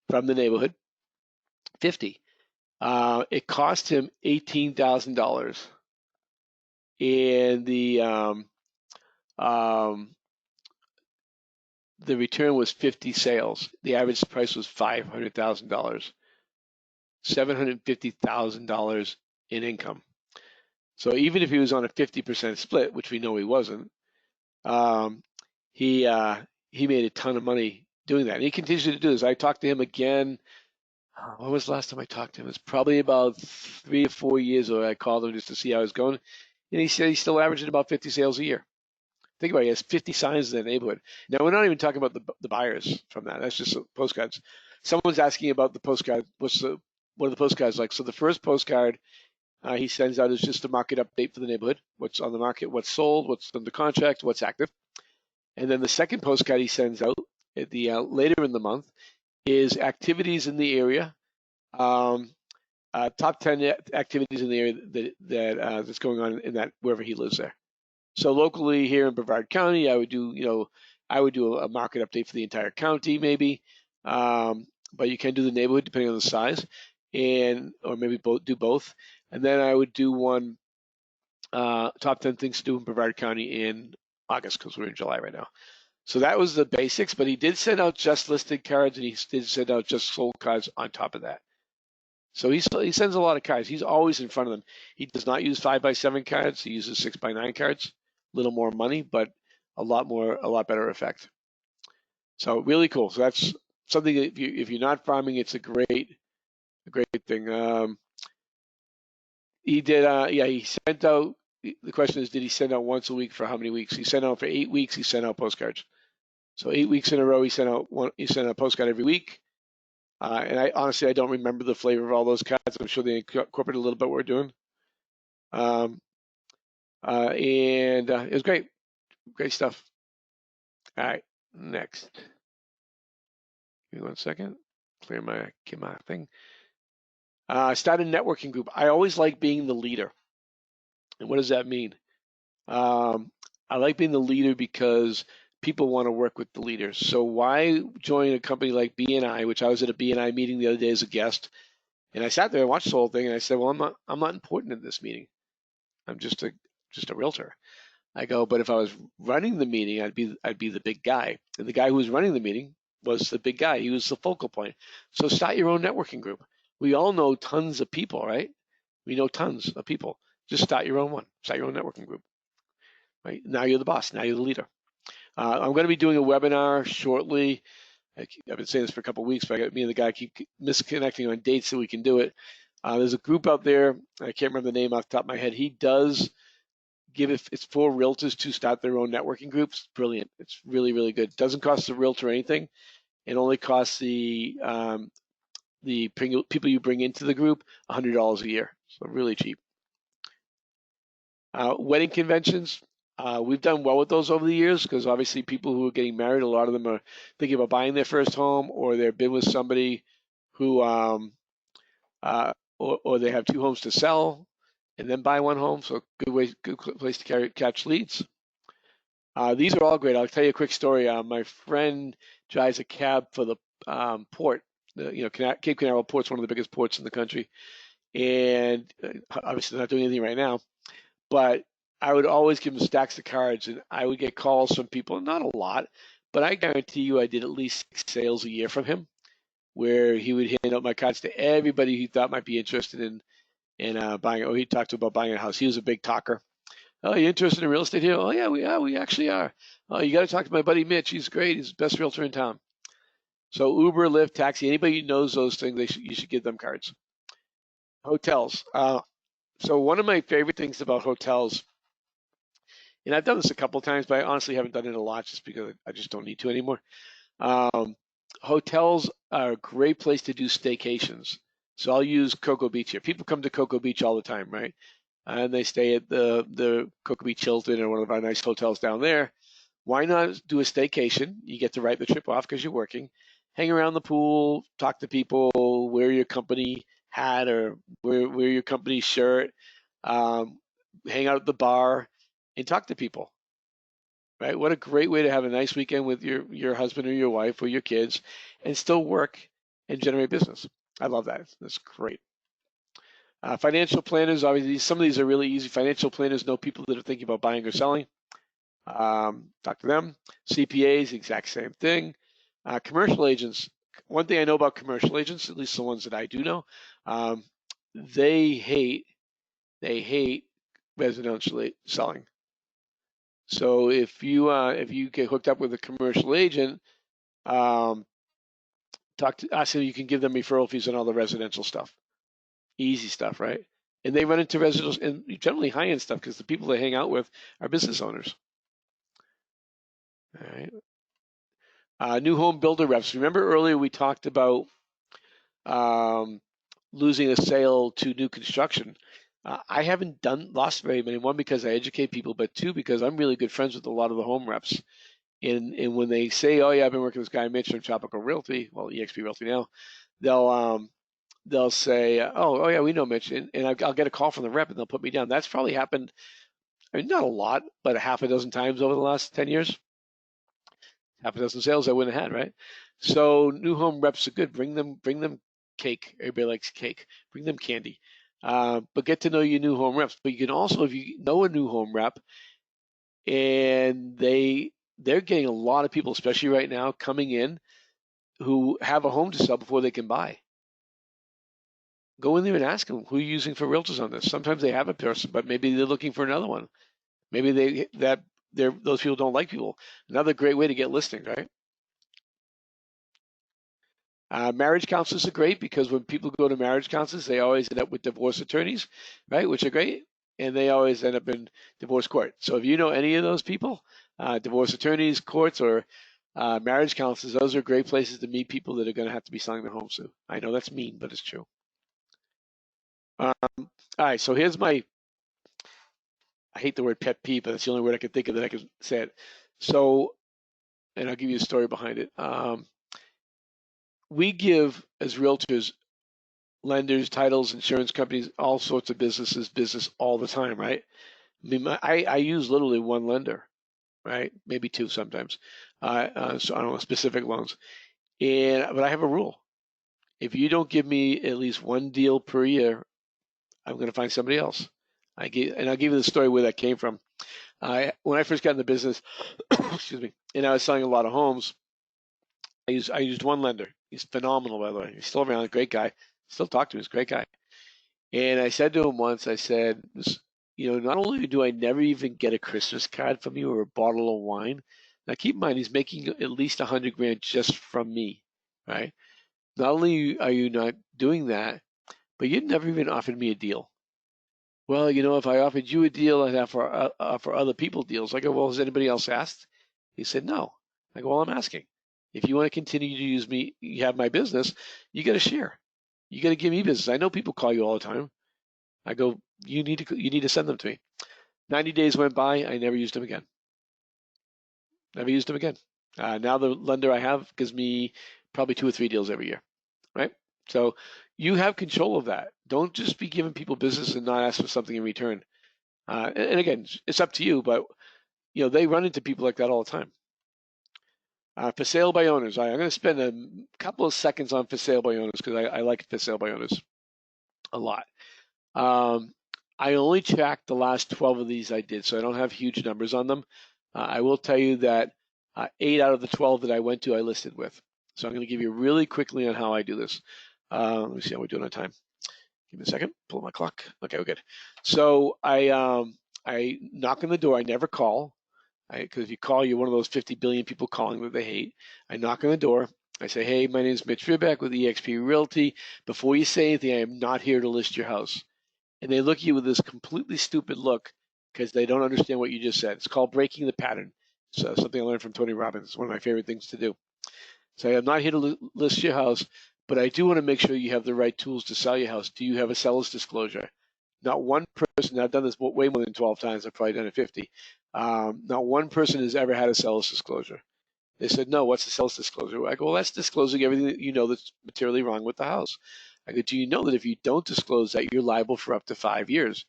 from the neighborhood. 50. It cost him $18,000. And the return was 50 sales. The average price was $500,000, $750,000 in income. So even if he was on a 50% split, which we know he wasn't, he made a ton of money doing that. And he continues to do this. I talked to him again. When was the last time I talked to him? It's probably about 3 or 4 years ago. I called him just to see how it's going. And he said he's still averaging about 50 sales a year. Think about it, he has 50 signs in the neighborhood. Now, we're not even talking about the buyers from that. That's just postcards. Someone's asking about the postcard. What are the postcards like? So the first postcard he sends out is just a market update for the neighborhood. What's on the market, what's sold, what's under contract, what's active. And then the second postcard he sends out at the later in the month is activities in the area. Top 10 activities in the area that's going on in that wherever he lives there. So locally here in Brevard County, I would do a market update for the entire county maybe, but you can do the neighborhood depending on the size, or maybe do both. And then I would do one top 10 things to do in Brevard County in August because we're in July right now. So that was the basics, but he did send out just listed cards and he did send out just sold cards on top of that. So he sends a lot of cards. He's always in front of them. He does not use 5x7 cards. He uses 6x9 cards. A little more money, but a lot better effect. So really cool. So that's something that if you're not farming, it's a great thing. He did. He sent out. The question is, did he send out once a week for how many weeks? He sent out for 8 weeks. He sent out postcards. So 8 weeks in a row, he sent out a postcard every week. And I honestly don't remember the flavor of all those cards. I'm sure they incorporated a little bit what we're doing. And it was great stuff. All right, next. Give me 1 second. Clear my thing. Start a networking group. I always like being the leader. And what does that mean? I like being the leader because people want to work with the leaders. So why join a company like BNI, which I was at a BNI meeting the other day as a guest, and I sat there and watched the whole thing, and I said, well, I'm not important in this meeting. I'm just a realtor. I go, but if I was running the meeting, I'd be the big guy. And the guy who was running the meeting was the big guy. He was the focal point. So start your own networking group. We all know tons of people, right? We know tons of people. Just start your own one. Start your own networking group. Right? Now you're the boss. Now you're the leader. I'm going to be doing a webinar shortly. I've been saying this for a couple of weeks, but me and the guy keep misconnecting on dates so we can do it. There's a group out there. I can't remember the name off the top of my head. He does give it's for realtors to start their own networking groups. Brilliant. It's really, really good. Doesn't cost the realtor anything. It only costs the people you bring into the group $100 a year. So really cheap. Wedding conventions. We've done well with those over the years because obviously people who are getting married, a lot of them are thinking about buying their first home, or they've been with somebody who or they have two homes to sell and then buy one home. So good place to catch leads. These are all great. I'll tell you a quick story. My friend drives a cab for the port. Cape Canaveral Port's one of the biggest ports in the country, and obviously not doing anything right now. But I would always give him stacks of cards, and I would get calls from people. Not a lot, but I guarantee you, I did at least 6 sales a year from him, where he would hand out my cards to everybody he thought might be interested in buying. Oh, he talked about buying a house. He was a big talker. Oh, you interested in real estate here? Oh, yeah, we actually are. Oh, you got to talk to my buddy Mitch. He's great. He's the best realtor in town. So Uber, Lyft, taxi, anybody who knows those things, you should give them cards. Hotels. So one of my favorite things about hotels, and I've done this a couple of times, but I honestly haven't done it a lot just because I just don't need to anymore. Um, Hotels are a great place to do staycations. So I'll use Cocoa Beach here. People come to Cocoa Beach all the time, right? And they stay at the Cocoa Beach Hilton or one of our nice hotels down there. Why not do a staycation? You get to write the trip off because you're working. Hang around the pool, talk to people, wear your company hat or wear your company shirt, um, hang out at the bar, and talk to people. Right? What a great way to have a nice weekend with your husband or your wife or your kids, and still work and generate business. I love that. That's great. Financial planners, obviously, some of these are really easy. Financial planners know people that are thinking about buying or selling. Talk to them. CPAs, exact same thing. Commercial agents. One thing I know about commercial agents, at least the ones that I do know, um, they hate residential selling. So if you get hooked up with a commercial agent, um, ask them. You can give them referral fees on all the residential stuff. Easy stuff, right? And they run into residential and generally high-end stuff because the people they hang out with are business owners. All right. New home builder reps. Remember earlier we talked about um, losing a sale to new construction. I haven't lost very many. One, because I educate people, but two, because I'm really good friends with a lot of the home reps. And when they say, "Oh yeah, I've been working with this guy Mitch from Tropical Realty," well, EXP Realty now, they'll say, "Oh yeah, we know Mitch," and I'll get a call from the rep and they'll put me down. That's probably happened. I mean, not a lot, but a half a dozen times over the last 10 years. Half a dozen sales I wouldn't have had, right? So new home reps are good. Bring them cake. Everybody likes cake. Bring them candy. But get to know your new home reps. But you can also, if you know a new home rep, and they're getting a lot of people, especially right now, coming in who have a home to sell before they can buy. Go in there and ask them who are you using for realtors on this. Sometimes they have a person, but maybe they're looking for another one. Maybe those people don't like people. Another great way to get listings, right? Marriage counselors are great because when people go to marriage counselors, they always end up with divorce attorneys, right? Which are great, and they always end up in divorce court. So if you know any of those people, divorce attorneys, courts, or marriage counselors, those are great places to meet people that are going to have to be selling their homes soon. I know that's mean, but it's true. All right, so here's my, I hate the word pet peeve, but it's the only word I can think of that I can say it. So, and I'll give you a story behind it. We give, as realtors, lenders, titles, insurance companies, all sorts of business all the time, right? I mean, I use literally one lender, right? Maybe two sometimes. So I don't know, specific loans. But I have a rule. If you don't give me at least one deal per year, I'm going to find somebody else. I'll give you the story where that came from. When I first got in the business, excuse me, and I was selling a lot of homes, I used one lender. He's phenomenal, by the way. He's still around, a great guy. Still talk to him, he's a great guy. And I said to him once, I said, not only do I never even get a Christmas card from you or a bottle of wine, now keep in mind he's making at least 100 grand just from me, right? Not only are you not doing that, but you never even offered me a deal. Well, if I offered you a deal, I'd have for other people deals. I go, well, has anybody else asked? He said, no. I go, well, I'm asking. If you want to continue to use me, you have my business, you got to share. You got to give me business. I know people call you all the time. I go, you need to send them to me. 90 days went by, I never used them again. Never used them again. Now the lender I have gives me probably 2 or 3 deals every year, right? So you have control of that. Don't just be giving people business and not ask for something in return. And again, it's up to you, but they run into people like that all the time. For sale by owners, I'm going to spend a couple of seconds on for sale by owners because I like for sale by owners a lot. I only tracked the last 12 of these I did, so I don't have huge numbers on them. I will tell you that 8 out of the 12 that I went to, I listed with. So I'm going to give you really quickly on how I do this. Let me see how we're doing on time. Give me a second. Pull up my clock. Okay, we're good. So I knock on the door. I never call. Because if you call, you're one of those 50 billion people calling that they hate. I knock on the door. I say, hey, my name is Mitch Ribak with eXp Realty. Before you say anything, I am not here to list your house. And they look at you with this completely stupid look because they don't understand what you just said. It's called breaking the pattern. So something I learned from Tony Robbins. It's one of my favorite things to do. So I'm not here to list your house, but I do want to make sure you have the right tools to sell your house. Do you have a seller's disclosure? Not one person, I've done this way more than 12 times, I've probably done it 50. Not one person has ever had a seller's disclosure. They said, no, what's the seller's disclosure? I go, well, that's disclosing everything that you know that's materially wrong with the house. I go, do you know that if you don't disclose that, you're liable for up to 5 years?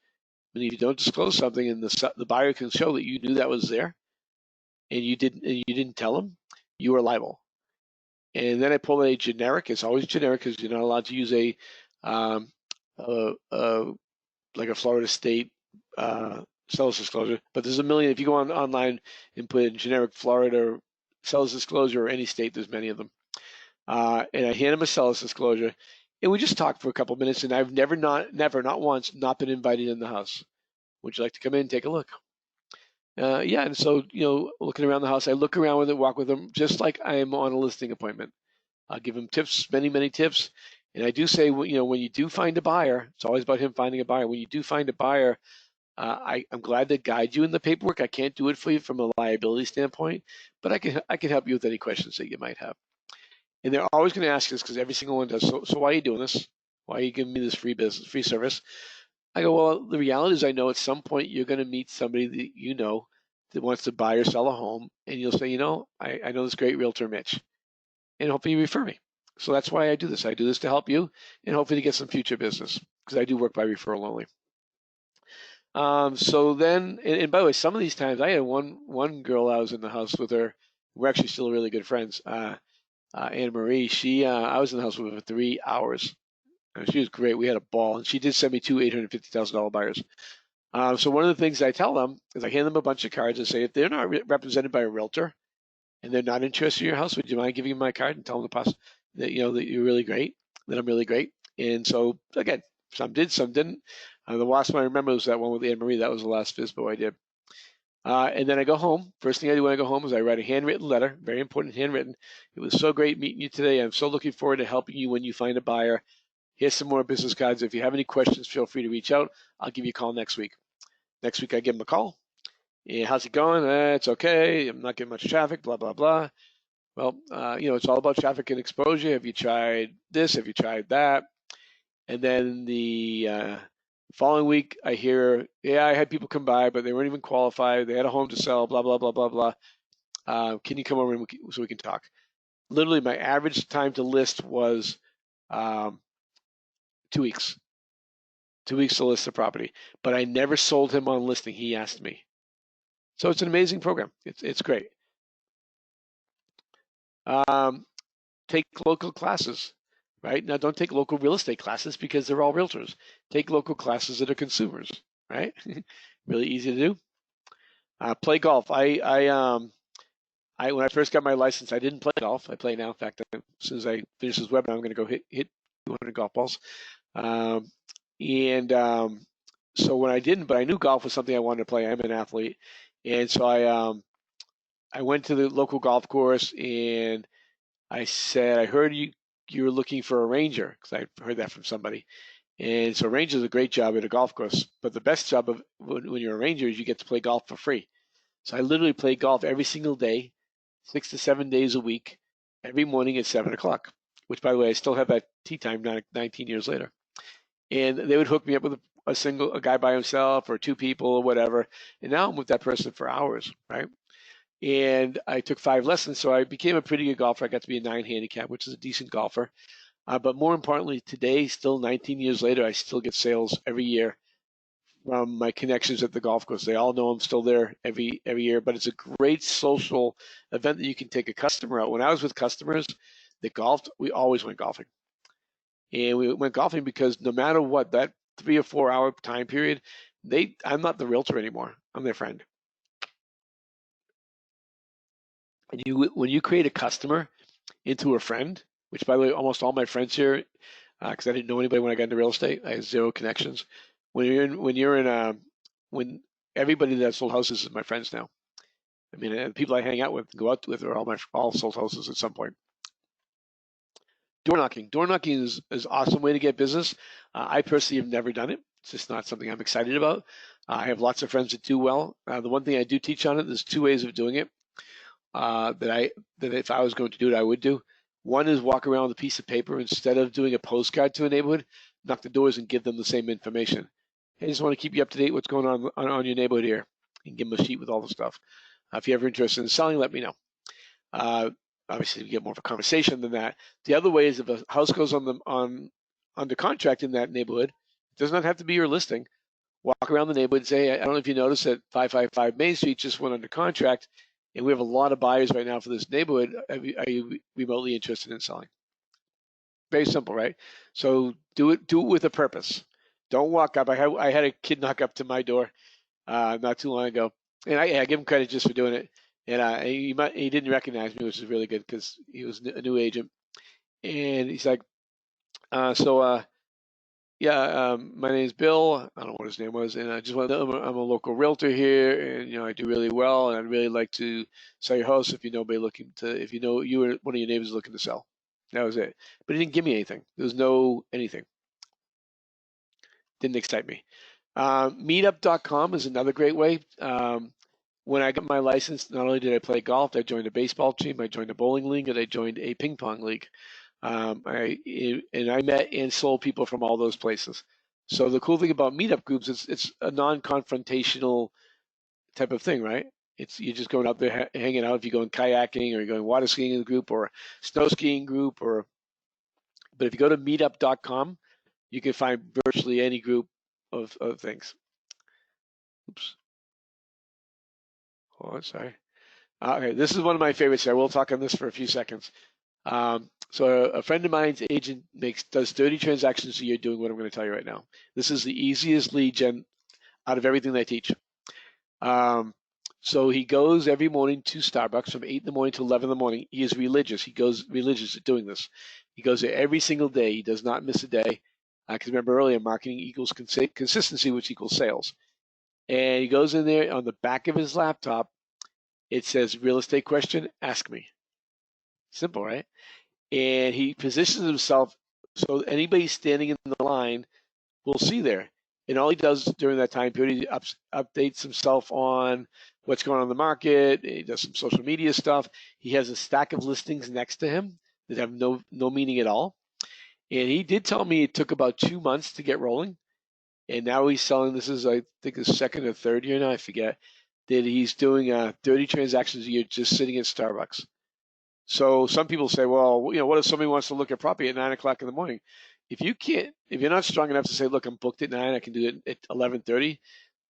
I mean, if you don't disclose something and the buyer can show that you knew that was there and you didn't tell them, you are liable. And then I pull a generic. It's always generic because you're not allowed to use um, like a Florida state seller's disclosure. But there's a million. If you go online and put in generic Florida seller's disclosure or any state, there's many of them. And I hand him a seller's disclosure, and we just talked for a couple of minutes. And I've never, not once, not been invited in the house. Would you like to come in and take a look? Yeah, and so looking around the house, I look around with it, walk with them, just like I am on a listing appointment. I'll give him tips, many, many tips. And I do say, when you do find a buyer, it's always about him finding a buyer. When you do find a buyer, I'm glad to guide you in the paperwork. I can't do it for you from a liability standpoint, but I can help you with any questions that you might have. And they're always going to ask us because every single one does. So why are you doing this? Why are you giving me this free service? I go, well, the reality is I know at some point you're going to meet somebody that that wants to buy or sell a home, and you'll say, I know this great realtor, Mitch, and hopefully you refer me. So that's why I do this. I do this to help you and hopefully to get some future business because I do work by referral only. So then, and by the way, some of these times I had one girl I was in the house with her. We're actually still really good friends. Anne Marie, I was in the house with her for 3 hours. She was great. We had a ball, and she did send me 2 $850,000 buyers. So one of the things I tell them is I hand them a bunch of cards and say, if they're not represented by a realtor and they're not interested in your house, would you mind giving them my card and tell them that that you're really great, that I'm really great. And so again, some did, some didn't. The last one I remember was that one with Anne Marie. That was the last FISBO I did. And then I go home. First thing I do when I go home is I write a handwritten letter, very important handwritten. It was so great meeting you today. I'm so looking forward to helping you when you find a buyer. Here's some more business cards. If you have any questions, feel free to reach out. I'll give you a call next week. Next week I give them a call. Yeah, how's it going? It's okay. I'm not getting much traffic, blah, blah, blah. Well, it's all about traffic and exposure. Have you tried this? Have you tried that? And then the following week I hear, yeah, I had people come by, but they weren't even qualified. They had a home to sell, blah, blah, blah, blah, blah. Can you come over so we can talk? Literally, my average time to list was 2 weeks. 2 weeks to list the property. But I never sold him on listing. He asked me. So it's an amazing program. It's great. Take local classes, right? Now, don't take local real estate classes because they're all realtors. Take local classes that are consumers, right? Really easy to do. Play golf. When I first got my license, I didn't play golf. I play now. In fact, as soon as I finish this webinar, I'm going to go hit 200 golf balls. Um, and so when I didn't, but I knew golf was something I wanted to play. I'm an athlete, and so I went to the local golf course and I said, I heard you were looking for a ranger because I heard that from somebody. And so ranger is a great job at a golf course, but the best job of when you're a ranger is you get to play golf for free. So I literally play golf every single day, 6 to 7 days a week, every morning at 7 o'clock. Which, by the way, I still have that tee time 19 years later. And they would hook me up with a guy by himself or two people or whatever. And now I'm with that person for hours, right? And I took 5 lessons, so I became a pretty good golfer. I got to be a 9 handicap, which is a decent golfer. But more importantly, today, still 19 years later, I still get sales every year from my connections at the golf course. They all know I'm still there every year, but it's a great social event that you can take a customer out. When I was with customers that golfed, we always went golfing. And we went golfing because no matter what, that 3 or 4 hour time period, I'm not the realtor anymore. I'm their friend. And when you create a customer into a friend, which by the way, almost all my friends here, because I didn't know anybody when I got into real estate, I had zero connections. When everybody that sold houses is my friends now. I mean, the people I hang out with, go out with, are all sold houses at some point. Door knocking. Door knocking is an awesome way to get business. I personally have never done it. It's just not something I'm excited about. I have lots of friends that do well. The one thing I do teach on it, there's 2 ways of doing it. That if I was going to do it, I would do. One is walk around with a piece of paper instead of doing a postcard to a neighborhood, knock the doors and give them the same information. I just want to keep you up to date what's going on your neighborhood here, and give them a sheet with all the stuff. If you're ever interested in selling, let me know. Obviously, we get more of a conversation than that. The other way is if a house goes under contract in that neighborhood, it does not have to be your listing. Walk around the neighborhood and say, I don't know if you noticed that 555 Main Street just went under contract, and we have a lot of buyers right now for this neighborhood. Are you remotely interested in selling? Very simple, right? So do it with a purpose. Don't walk up. I had a kid knock up to my door not too long ago, and I give him credit just for doing it. And he didn't recognize me, which is really good because he was a new agent. And he's like, yeah, my name is Bill. I don't know what his name was, and I just want to know I'm a local realtor here, and I do really well, and I'd really like to sell your house if you know you or one of your neighbors looking to sell. That was it. But he didn't give me anything. There was no anything. Didn't excite me. Meetup.com is another great way. When I got my license, not only did I play golf, I joined a baseball team, I joined a bowling league, and I joined a ping pong league. I met and sold people from all those places. So the cool thing about meetup groups is it's a non-confrontational type of thing, right? You're just going out there hanging out. If you're going kayaking or you're going water skiing in a group or snow skiing group, but if you go to meetup.com, you can find virtually any group of things. Oops. Hold on, sorry. Okay, this is one of my favorites here. We'll talk on this for a few seconds. So a friend of mine's agent does 30 transactions a year doing what I'm going to tell you right now. This is the easiest lead gen out of everything that I teach. So he goes every morning to Starbucks from 8 in the morning to 11 in the morning. He is religious. He goes religious at doing this. He goes there every single day. He does not miss a day. Because remember earlier, marketing equals consistency, which equals sales. And he goes in there on the back of his laptop. It says, real estate question, ask me. Simple, right? And he positions himself so anybody standing in the line will see there. And all he does during that time period, he updates himself on what's going on in the market. He does some social media stuff. He has a stack of listings next to him that have no meaning at all. And he did tell me it took about 2 months to get rolling. And now he's selling, this is, I think, his second or third year now, I forget, that he's doing 30 transactions a year just sitting at Starbucks. So some people say, well, what if somebody wants to look at property at 9 o'clock in the morning? If you're not strong enough to say, look, I'm booked at 9, I can do it at 11:30,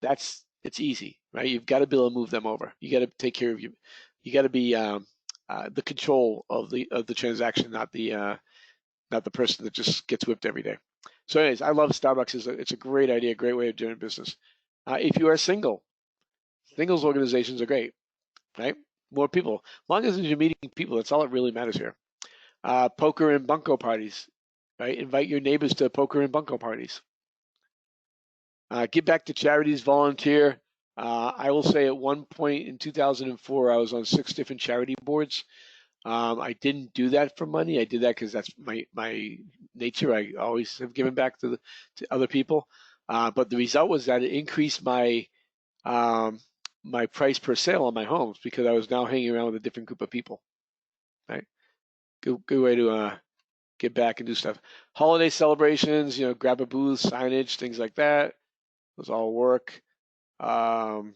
it's easy, right? You've got to be able to move them over. You got to take care of you. You got to be the control of the transaction, not the person that just gets whipped every day. So anyways, I love Starbucks. It's a great idea, great way of doing business. If you are single, Singles organizations are great, right? More people. As long as you're meeting people, that's all that really matters here. Poker and bunco parties, right? Invite your neighbors to poker and bunco parties. Give back to charities, volunteer. I will say at one point in 2004, I was on 6 different charity boards. I didn't do that for money. I did that because that's my nature. I always have given back to other people. But the result was that it increased um, my price per sale on my homes because I was now hanging around with a different group of people. Right? Good way to get back and do stuff. Holiday celebrations, grab a booth, signage, things like that. Those all work. Um,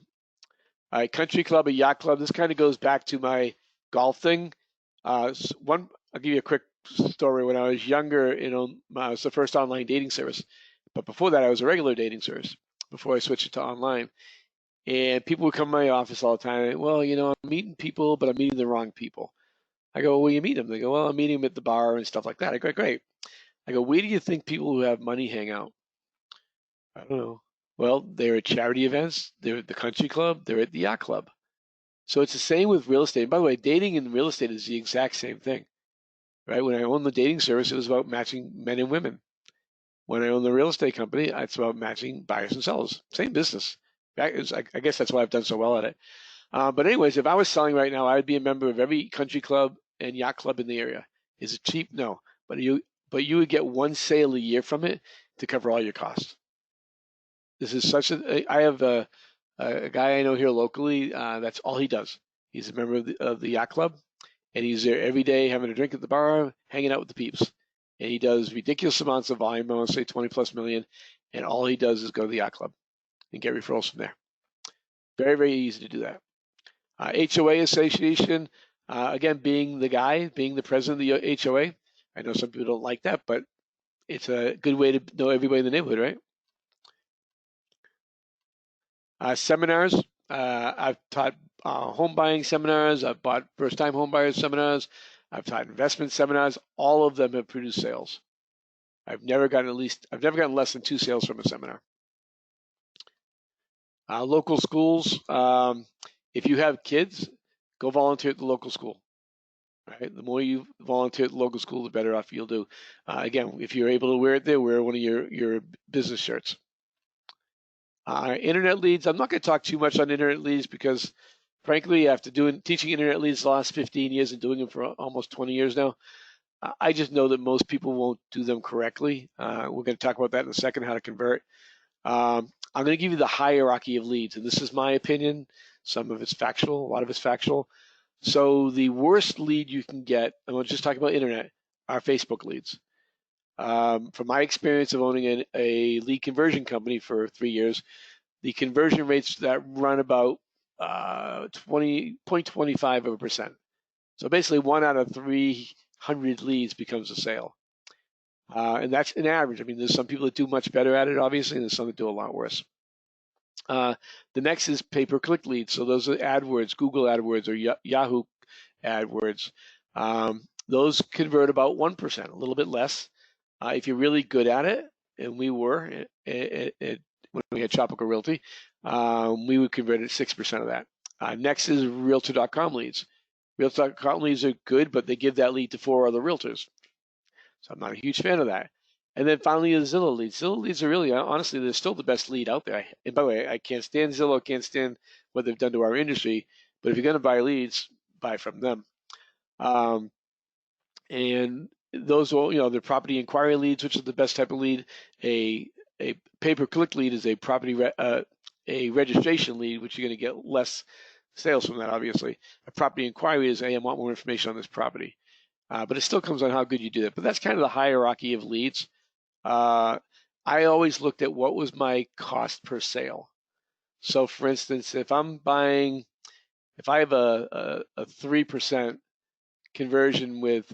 a country club, a yacht club. This kind of goes back to my golf thing. I'll give you a quick story. When I was younger, I was the first online dating service, but before that, I was a regular dating service before I switched it to online. And people would come to my office all the time. Well, I'm meeting people, but I'm meeting the wrong people. I go, well, you meet them. They go, well, I'm meeting them at the bar and stuff like that. I go, great. I go, where do you think people who have money hang out? I don't know. Well, they're at charity events, they're at the country club, they're at the yacht club. So it's the same with real estate. And by the way, dating and real estate is the exact same thing, right? When I owned the dating service, it was about matching men and women. When I owned the real estate company, it's about matching buyers and sellers. Same business. I guess that's why I've done so well at it. But anyways, if I was selling right now, I would be a member of every country club and yacht club in the area. Is it cheap? No. But you would get one sale a year from it to cover all your costs. This is I have a guy I know here locally. That's all he does. He's a member of the yacht club, and he's there every day having a drink at the bar, hanging out with the peeps. And he does ridiculous amounts of volume. I want to say 20 plus million, and all he does is go to the yacht club and get referrals from there. Very, very easy to do that. HOA Association, again, being the president of the HOA. I know some people don't like that, but it's a good way to know everybody in the neighborhood, right? Seminars. I've taught home buying seminars. I've bought first-time home buyers seminars. I've taught investment seminars. All of them have produced sales. I've never gotten less than 2 sales from a seminar. Local schools. If you have kids, go volunteer at the local school. Right? The more you volunteer at the local school, the better off you'll do. Again, if you're able to wear it there, wear one of your business shirts. Internet leads. I'm not going to talk too much on internet leads because, frankly, after teaching internet leads the last 15 years and doing them for almost 20 years now, I just know that most people won't do them correctly. We're going to talk about that in a second, how to convert. I'm going to give you the hierarchy of leads, and this is my opinion. Some of it's factual, a lot of it's factual. So the worst lead you can get, and we'll just talk about internet, are Facebook leads. From my experience of owning a lead conversion company for 3 years, the conversion rates that run about 0.25%. So basically 1 out of 300 leads becomes a sale. And that's an average. I mean, there's some people that do much better at it, obviously, and there's some that do a lot worse. The next is pay-per-click leads. So those are AdWords, Google AdWords, or Yahoo AdWords. Those convert about 1%, a little bit less. If you're really good at it, and we were when we had Tropical Realty, we would convert at 6% of that. Next is Realtor.com leads. Realtor.com leads are good, but they give that lead to 4 other realtors. So I'm not a huge fan of that. And then finally, the Zillow leads. Zillow leads are really, honestly, they're still the best lead out there. And by the way, I can't stand Zillow, can't stand what they've done to our industry. But if you're going to buy leads, buy from them. And those will, the property inquiry leads, which is the best type of lead. A pay-per-click lead is a a registration lead, which you're going to get less sales from that, obviously. A property inquiry is, hey, I want more information on this property. But it still comes on how good you do that. But that's kind of the hierarchy of leads. I always looked at what was my cost per sale. So for instance, if I have a 3% conversion with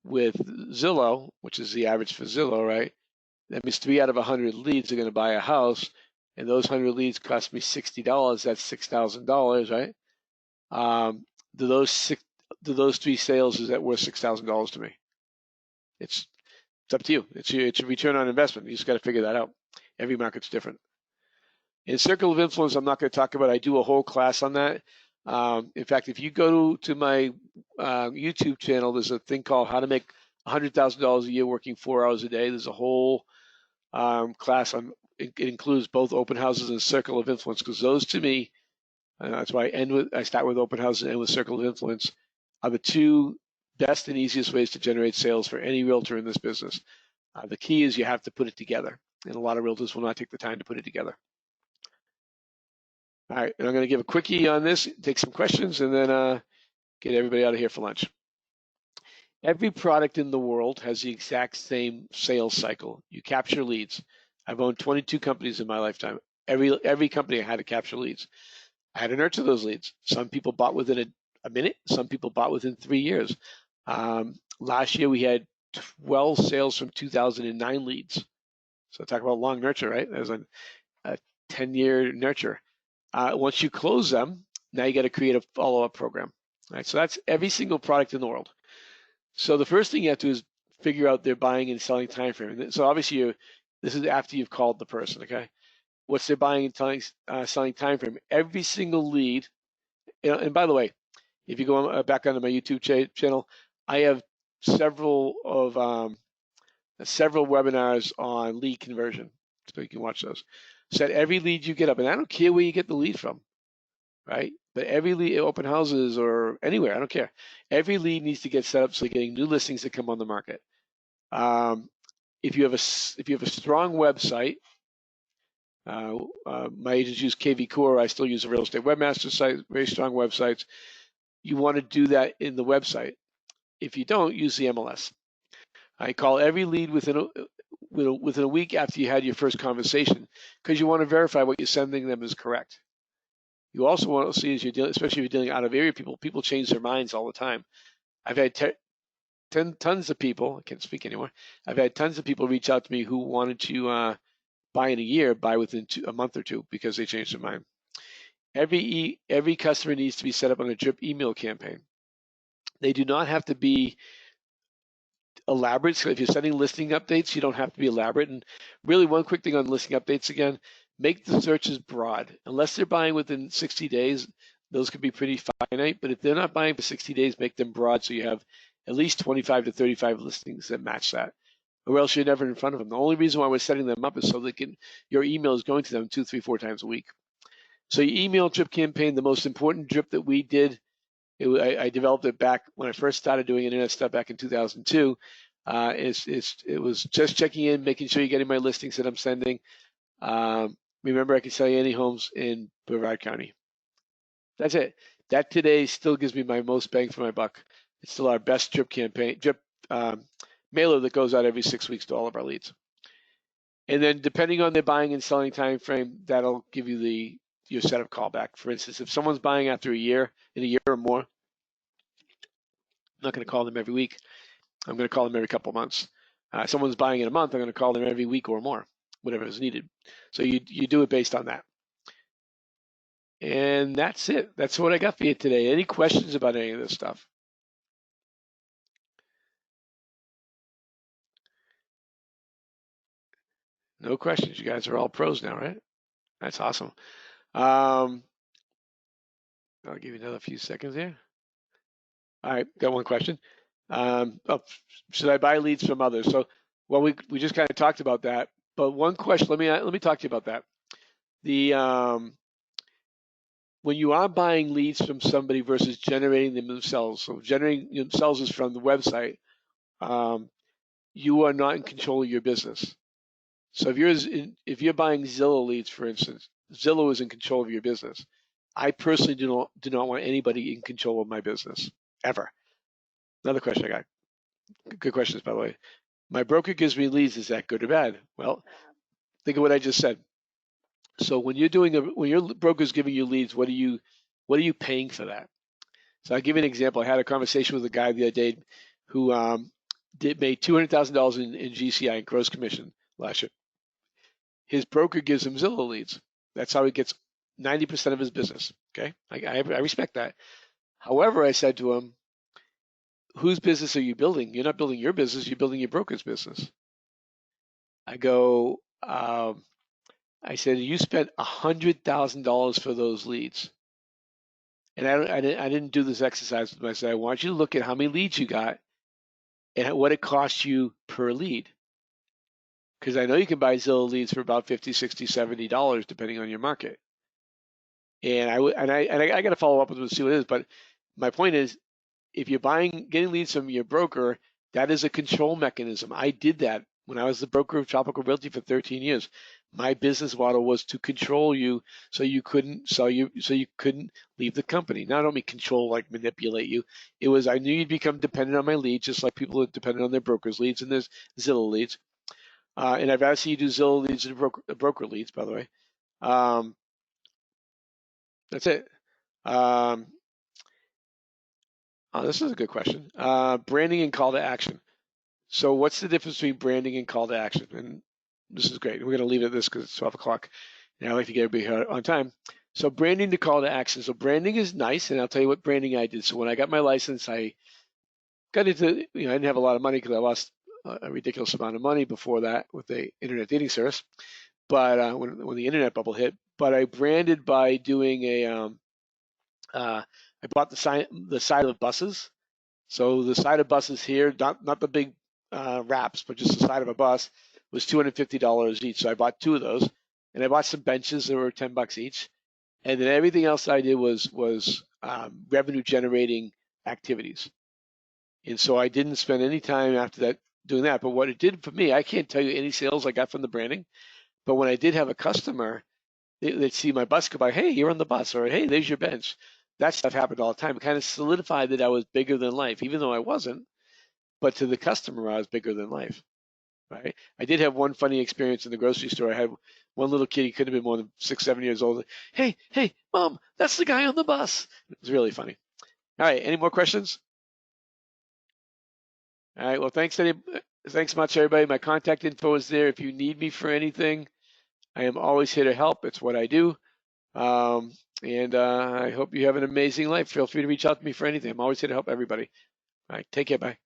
Zillow, which is the average for Zillow, right? That means 3 out of 100 leads are going to buy a house, and those 100 leads cost me $60. That's $6,000, right? Do those 3 sales, is that worth $6,000 to me? It's up to you. It's your return on investment. You just got to figure that out. Every market's different. And circle of influence, I'm not going to talk about. I do a whole class on that. In fact, if you go to my YouTube channel, there's a thing called How to Make $100,000 a Year Working 4 hours a day. There's a whole class on. It includes both open houses and circle of influence, because those, to me, that's why I start with open houses and end with circle of influence, are the two best and easiest ways to generate sales for any realtor in this business. The key is you have to put it together, and a lot of realtors will not take the time to put it together. All right, and I'm going to give a quickie on this, take some questions, and then get everybody out of here for lunch. Every product in the world has the exact same sales cycle. You capture leads. I've owned 22 companies in my lifetime. Every company I had to capture leads. I had to nurture those leads. Some people bought within a minute. Some people bought within 3 years. Last year we had 12 sales from 2009 leads. So talk about long nurture, right? That was a 10-year nurture. Once you close them, now you got to create a follow-up program. Right? So that's every single product in the world. So the first thing you have to do is figure out their buying and selling time frame. So obviously this is after you've called the person, okay? What's their buying and selling time frame? Every single lead, and by the way, if you go back onto my YouTube channel, I have several webinars on lead conversion, so you can watch those. Set every lead you get up, and I don't care where you get the lead from, right? But every lead, open houses or anywhere, I don't care. Every lead needs to get set up so you're getting new listings that come on the market. If you have a strong website, my agents use KV Core. I still use a real estate webmaster site, very strong websites. You want to do that in the website. If you don't, use the MLS. I call every lead within a week after you had your first conversation, because you want to verify what you're sending them is correct. You also want to see, as you're dealing, especially if you're dealing out of area people change their minds all the time. I've had tons of people, I can't speak anymore. I've had tons of people reach out to me who wanted to buy in a year, buy within a month or two because they changed their mind. Every customer needs to be set up on a drip email campaign. They do not have to be elaborate. So if you're sending listing updates, you don't have to be elaborate. And really, one quick thing on listing updates again, make the searches broad. Unless they're buying within 60 days, those could be pretty finite. But if they're not buying for 60 days, make them broad so you have at least 25 to 35 listings that match that. Or else you're never in front of them. The only reason why we're setting them up is so they can, your email is going to them 2, 3, 4 times a week. So your email drip campaign, the most important drip that we did, I developed it back when I first started doing internet stuff back in 2002. It was just checking in, making sure you're getting my listings that I'm sending. Remember, I can sell you any homes in Brevard County. That's it. That today still gives me my most bang for my buck. It's still our best drip mailer that goes out every 6 weeks to all of our leads. And then depending on their buying and selling time frame, that'll give you your set of callback. For instance, if someone's buying after a year or more, I'm not going to call them every week. I'm going to call them every couple of months. Someone's buying in a month, I'm going to call them every week or more, whatever is needed. So you do it based on that. And that's it. That's what I got for you today. Any questions about any of this stuff? No questions. You guys are all pros now, right? That's awesome. I'll give you another few seconds here. All right, got one question. Should I buy leads from others? So, well, we just kind of talked about that. But one question, let me talk to you about that. When you are buying leads from somebody versus generating them themselves, so generating themselves is from the website, you are not in control of your business. So if you're buying Zillow leads, for instance, Zillow is in control of your business. I personally do not want anybody in control of my business ever. Another question I got. Good questions, by the way. My broker gives me leads. Is that good or bad? Well, think of what I just said. So when your broker's giving you leads, what are you paying for that? So I'll give you an example. I had a conversation with a guy the other day who made $200,000 in GCI, in gross commission last year. His broker gives him Zillow leads. That's how he gets 90% of his business. Okay, I respect that. However, I said to him, whose business are you building? You're not building your business, you're building your broker's business. I go, I said, you spent $100,000 for those leads. And I didn't do this exercise with myself. I want you to look at how many leads you got and what it costs you per lead. Because I know you can buy Zillow leads for about $50, $60, $70, depending on your market. And I got to follow up with it to see what it is. But my point is, if you're getting leads from your broker, that is a control mechanism. I did that when I was the broker of Tropical Realty for 13 years. My business model was to control you so you couldn't so you couldn't leave the company. Not only control, like manipulate you. It was I knew you'd become dependent on my leads, just like people are dependent on their brokers' leads and there's Zillow leads. And I'd rather see you do Zillow leads than broker leads, by the way. That's it. Um, this is a good question. Branding and call to action. So what's the difference between branding and call to action? And this is great. We're going to leave it at this because it's 12 o'clock. And I like to get everybody here on time. So branding to call to action. So branding is nice. And I'll tell you what branding I did. So when I got my license, I got into, I didn't have a lot of money because I lost a ridiculous amount of money before that with the internet dating service. But when the internet bubble hit, but I branded by doing I bought the side of buses. So the side of buses here, not the big wraps, but just the side of a bus, was $250 each. So I bought two of those, and I bought some benches that were $10 each, and then everything else I did was revenue generating activities. And so I didn't spend any time after that doing that. But what it did for me, I can't tell you any sales I got from the branding, but when I did have a customer, they'd see my bus go by, hey, you're on the bus, or hey, there's your bench. That stuff happened all the time. It kind of solidified that I was bigger than life, even though I wasn't. But to the customer, I was bigger than life, right? I did have one funny experience in the grocery store. I had one little kid, he could have been more than 6, 7 years old. Hey, mom, that's the guy on the bus. It was really funny. All right, any more questions? All right, well, thanks much, everybody. My contact info is there. If you need me for anything, I am always here to help. It's what I do. And I hope you have an amazing life. Feel free to reach out to me for anything. I'm always here to help everybody. All right, take care. Bye.